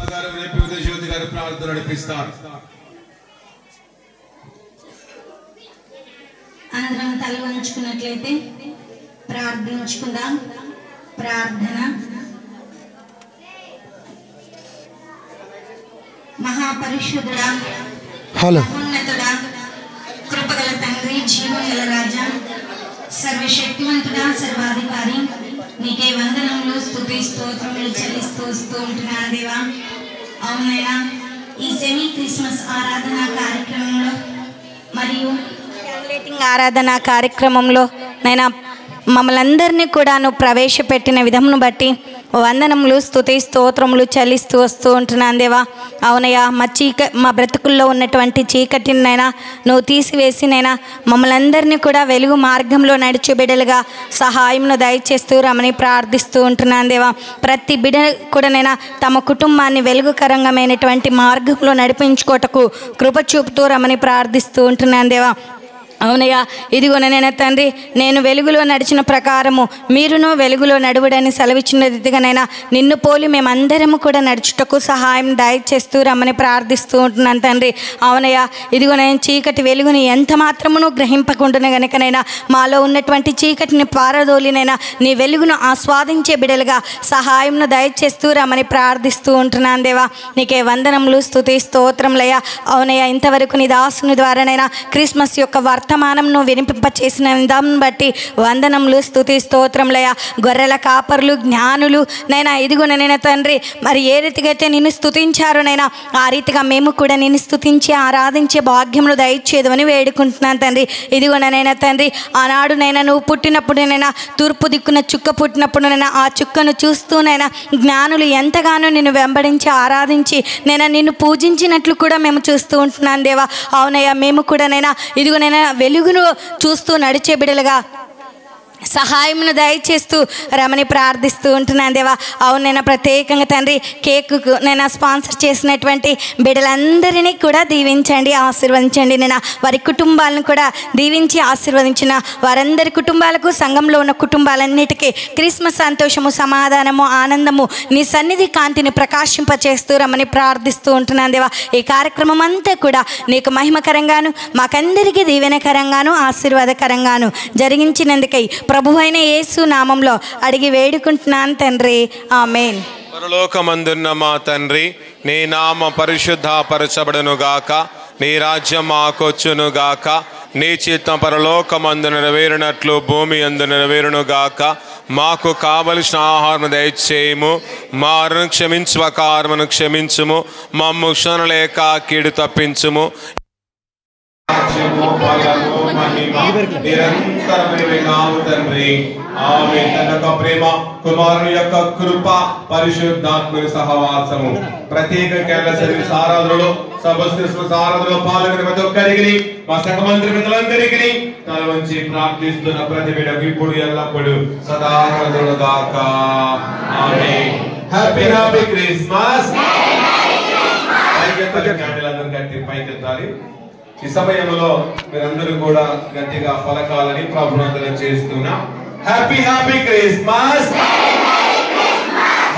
జ్యోతి గారు ప్రార్థన నడిపిస్తారు. అందరం తల వంచుకున్నట్లయితే ప్రార్థించుకుందాం. ప్రార్థన. మహాపరిశుద్ధుడా, మహోన్నతుడా, కృపగల తండ్రి, జీవగల రాజా, సర్వశక్తివంతుడా, సర్వాధికారి, నీకే వందనములు, స్తుతి స్తోత్రములు చెల్లిస్తూ ఉంటున్నాను దేవా. అవునైనా ఈ సెమీ క్రిస్మస్ ఆరాధన కార్యక్రమంలో మరియు ఆరాధన కార్యక్రమంలో నైనా మమ్మల్ని అందరినీ కూడా నువ్వు ప్రవేశపెట్టిన విధమును బట్టి వందనములు, స్తుతి స్తోత్రములు చెల్లిస్తూ వస్తూ ఉంటున్నాను దేవా. అవునయ్యా, మా బ్రతుకుల్లో ఉన్నటువంటి చీకటినైనా నువ్వు తీసివేసినైనా మమ్మల్ని అందరినీ కూడా వెలుగు మార్గంలో నడిచే బిడ్డలుగా సహాయమును దయచేస్తూ రమని ప్రార్థిస్తూ ఉంటున్నాను దేవా. ప్రతి బిడ్డ కూడానైనా తమ కుటుంబాన్ని వెలుగుకరంగమైనటువంటి మార్గంలో నడిపించుకోటకు కృప చూపుతూ రమని ప్రార్థిస్తూ ఉంటున్నాను దేవా. అవునయ్యా, ఇదిగోనైనా తండ్రి, నేను వెలుగులో నడిచిన ప్రకారము మీరును వెలుగులో నడువుడని సెలవిచ్చిన రీతిగానైనా నిన్ను పోలి మేమందరము కూడా నడుచుటకు సహాయం దయచేస్తూ రమ్మని ప్రార్థిస్తూ ఉంటున్నాను తండ్రి. అవునయ్యా, ఇదిగోనైనా చీకటి వెలుగుని ఎంత మాత్రమును గ్రహింపకుండా గనుకనైనా మాలో ఉన్నటువంటి చీకటిని పారదోలినైనా నీ వెలుగును ఆస్వాదించే బిడలుగా సహాయంను దయచేస్తూ రమ్మని ప్రార్థిస్తూ ఉంటున్నాను దేవా. నీకే వందనములు, స్తుతి స్తోత్రములయ్యా. అవునయ్యా, ఇంతవరకు నీ దాసుని ద్వారానైనా క్రిస్మస్ యొక్క వర్తమానంను వినిపింప చేసిన దాన్ని బట్టి వందనములు, స్తుతి స్తోత్రములయ్యా. గొర్రెల కాపరులు, జ్ఞానులు నైనా ఇదిగోనైనా తండ్రి, మరి ఏ రీతిగా అయితే నిన్ను స్తుతించారో నైనా ఆ రీతిగా మేము కూడా నిన్ను స్తుతించి ఆరాధించే భాగ్యములు దయచేదమని వేడుకుంటున్నాను తండ్రి. ఇదిగోనైనా తండ్రి, ఆనాడునైనా నువ్వు పుట్టినప్పుడునైనా తూర్పు దిక్కున చుక్క పుట్టినప్పుడునైనా ఆ చుక్కను చూస్తూనైనా జ్ఞానులు ఎంతగానో నిన్ను వెంబడించి ఆరాధించి నైనా నిన్ను పూజించినట్లు కూడా మేము చూస్తూ ఉంటున్నాను దేవా. అవునయ్యా, మేము కూడా నైనా ఇదిగోనైనా వెలుగును చూస్తూ నడిచే బిడలుగా సహాయమును దయచేస్తూ రమని ప్రార్థిస్తూ ఉంటున్నాను దేవా. అవును, నేను ప్రత్యేకంగా తండ్రి కేకుకు నేను స్పాన్సర్ చేసినటువంటి బిడ్డలందరినీ కూడా దీవించండి, ఆశీర్వదించండి. నేను వారి కుటుంబాలను కూడా దీవించి ఆశీర్వదించిన వారందరి కుటుంబాలకు, సంఘంలో ఉన్న కుటుంబాలన్నిటికీ క్రిస్మస్ సంతోషము, సమాధానము, ఆనందము నీ సన్నిధి కాంతిని ప్రకాశింపచేస్తూ రమని ప్రార్థిస్తూ ఉంటున్నాను దేవా. ఈ కార్యక్రమం అంతా కూడా నీకు మహిమకరంగాను, మాకందరికీ దీవెనకరంగాను, ఆశీర్వాదకరంగాను జరిగించినందుకై ప్రభువైన యేసు నామంలో అడిగి వేడుకుంటున్నాను తండ్రి. ఆమేన్. పరలోకమందున్న మా తండ్రి, నీ నామ పరిశుద్ధపరచబడును గాక, నీ రాజ్యం మాకొచ్చును గాక, నీ చిత్తం పరలోకమందు నెరవేరినట్లు భూమి అందు నెరవేరును గాక. మాకు కావలసిన ఆహారం దయచేయము, మా అరుణు క్షమించు ప్రకారమును క్షమించుము, మమ్ము క్షణలేక కీడు తప్పించుము. ప్రేమ, కుమారుని యొక్క కృప, పరిశుద్ధాత్మని సహవాసము ప్రత్యేక కేరళ సర్వీస్ ఆరాధనలో ఆరాధనలో పాల్గొని ప్రతి ఒక్కరికి, మా సహమంత్రి మిత్రులందరికీ తల వంచి ప్రార్థిస్తున్న ప్రతి బిడ్డకు ఇప్పుడు ఎల్లప్పుడు సదా కలుగునుగాక. ఆమేన్. Happy happy Christmas. పైకెత్తాలి. ఈ సమయంలో మీరందరూ కూడా గట్టిగా పలకాలని ప్రభునందనం చేస్తున్నా. Happy happy Christmas,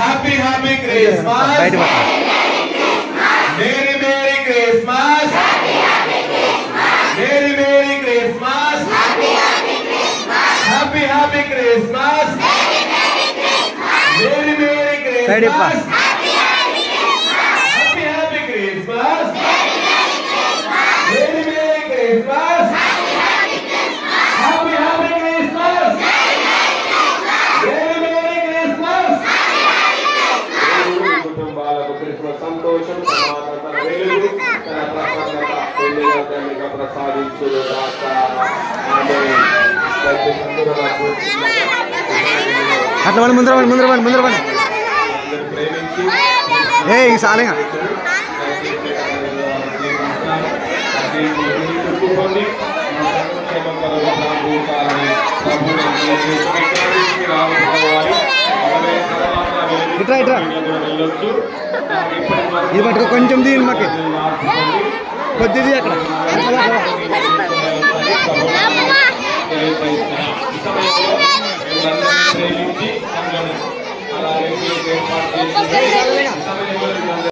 happy happy Christmas, merry merry Christmas, merry merry Christmas, happy happy Christmas, merry merry Christmas, happy happy Christmas, Merry Merry Christmas, Happy Happy Christmas, Merry Merry Christmas. కుటుంబాలకు క్రిస్మస్ సంతోషం, సమాధానం, వెలుగు, తన ప్రసన్నత వెలుగుగా ప్రసాదించుగాక. ఆమేన్. అట్లా వాళ్ళు ముందర ప్రేమించి ఏ సాలేగా ఇట్రా ఇట్రా ఇది పట్టుకో, కొంచెం దీని మాకు కొద్దిది అక్కడ అలాగే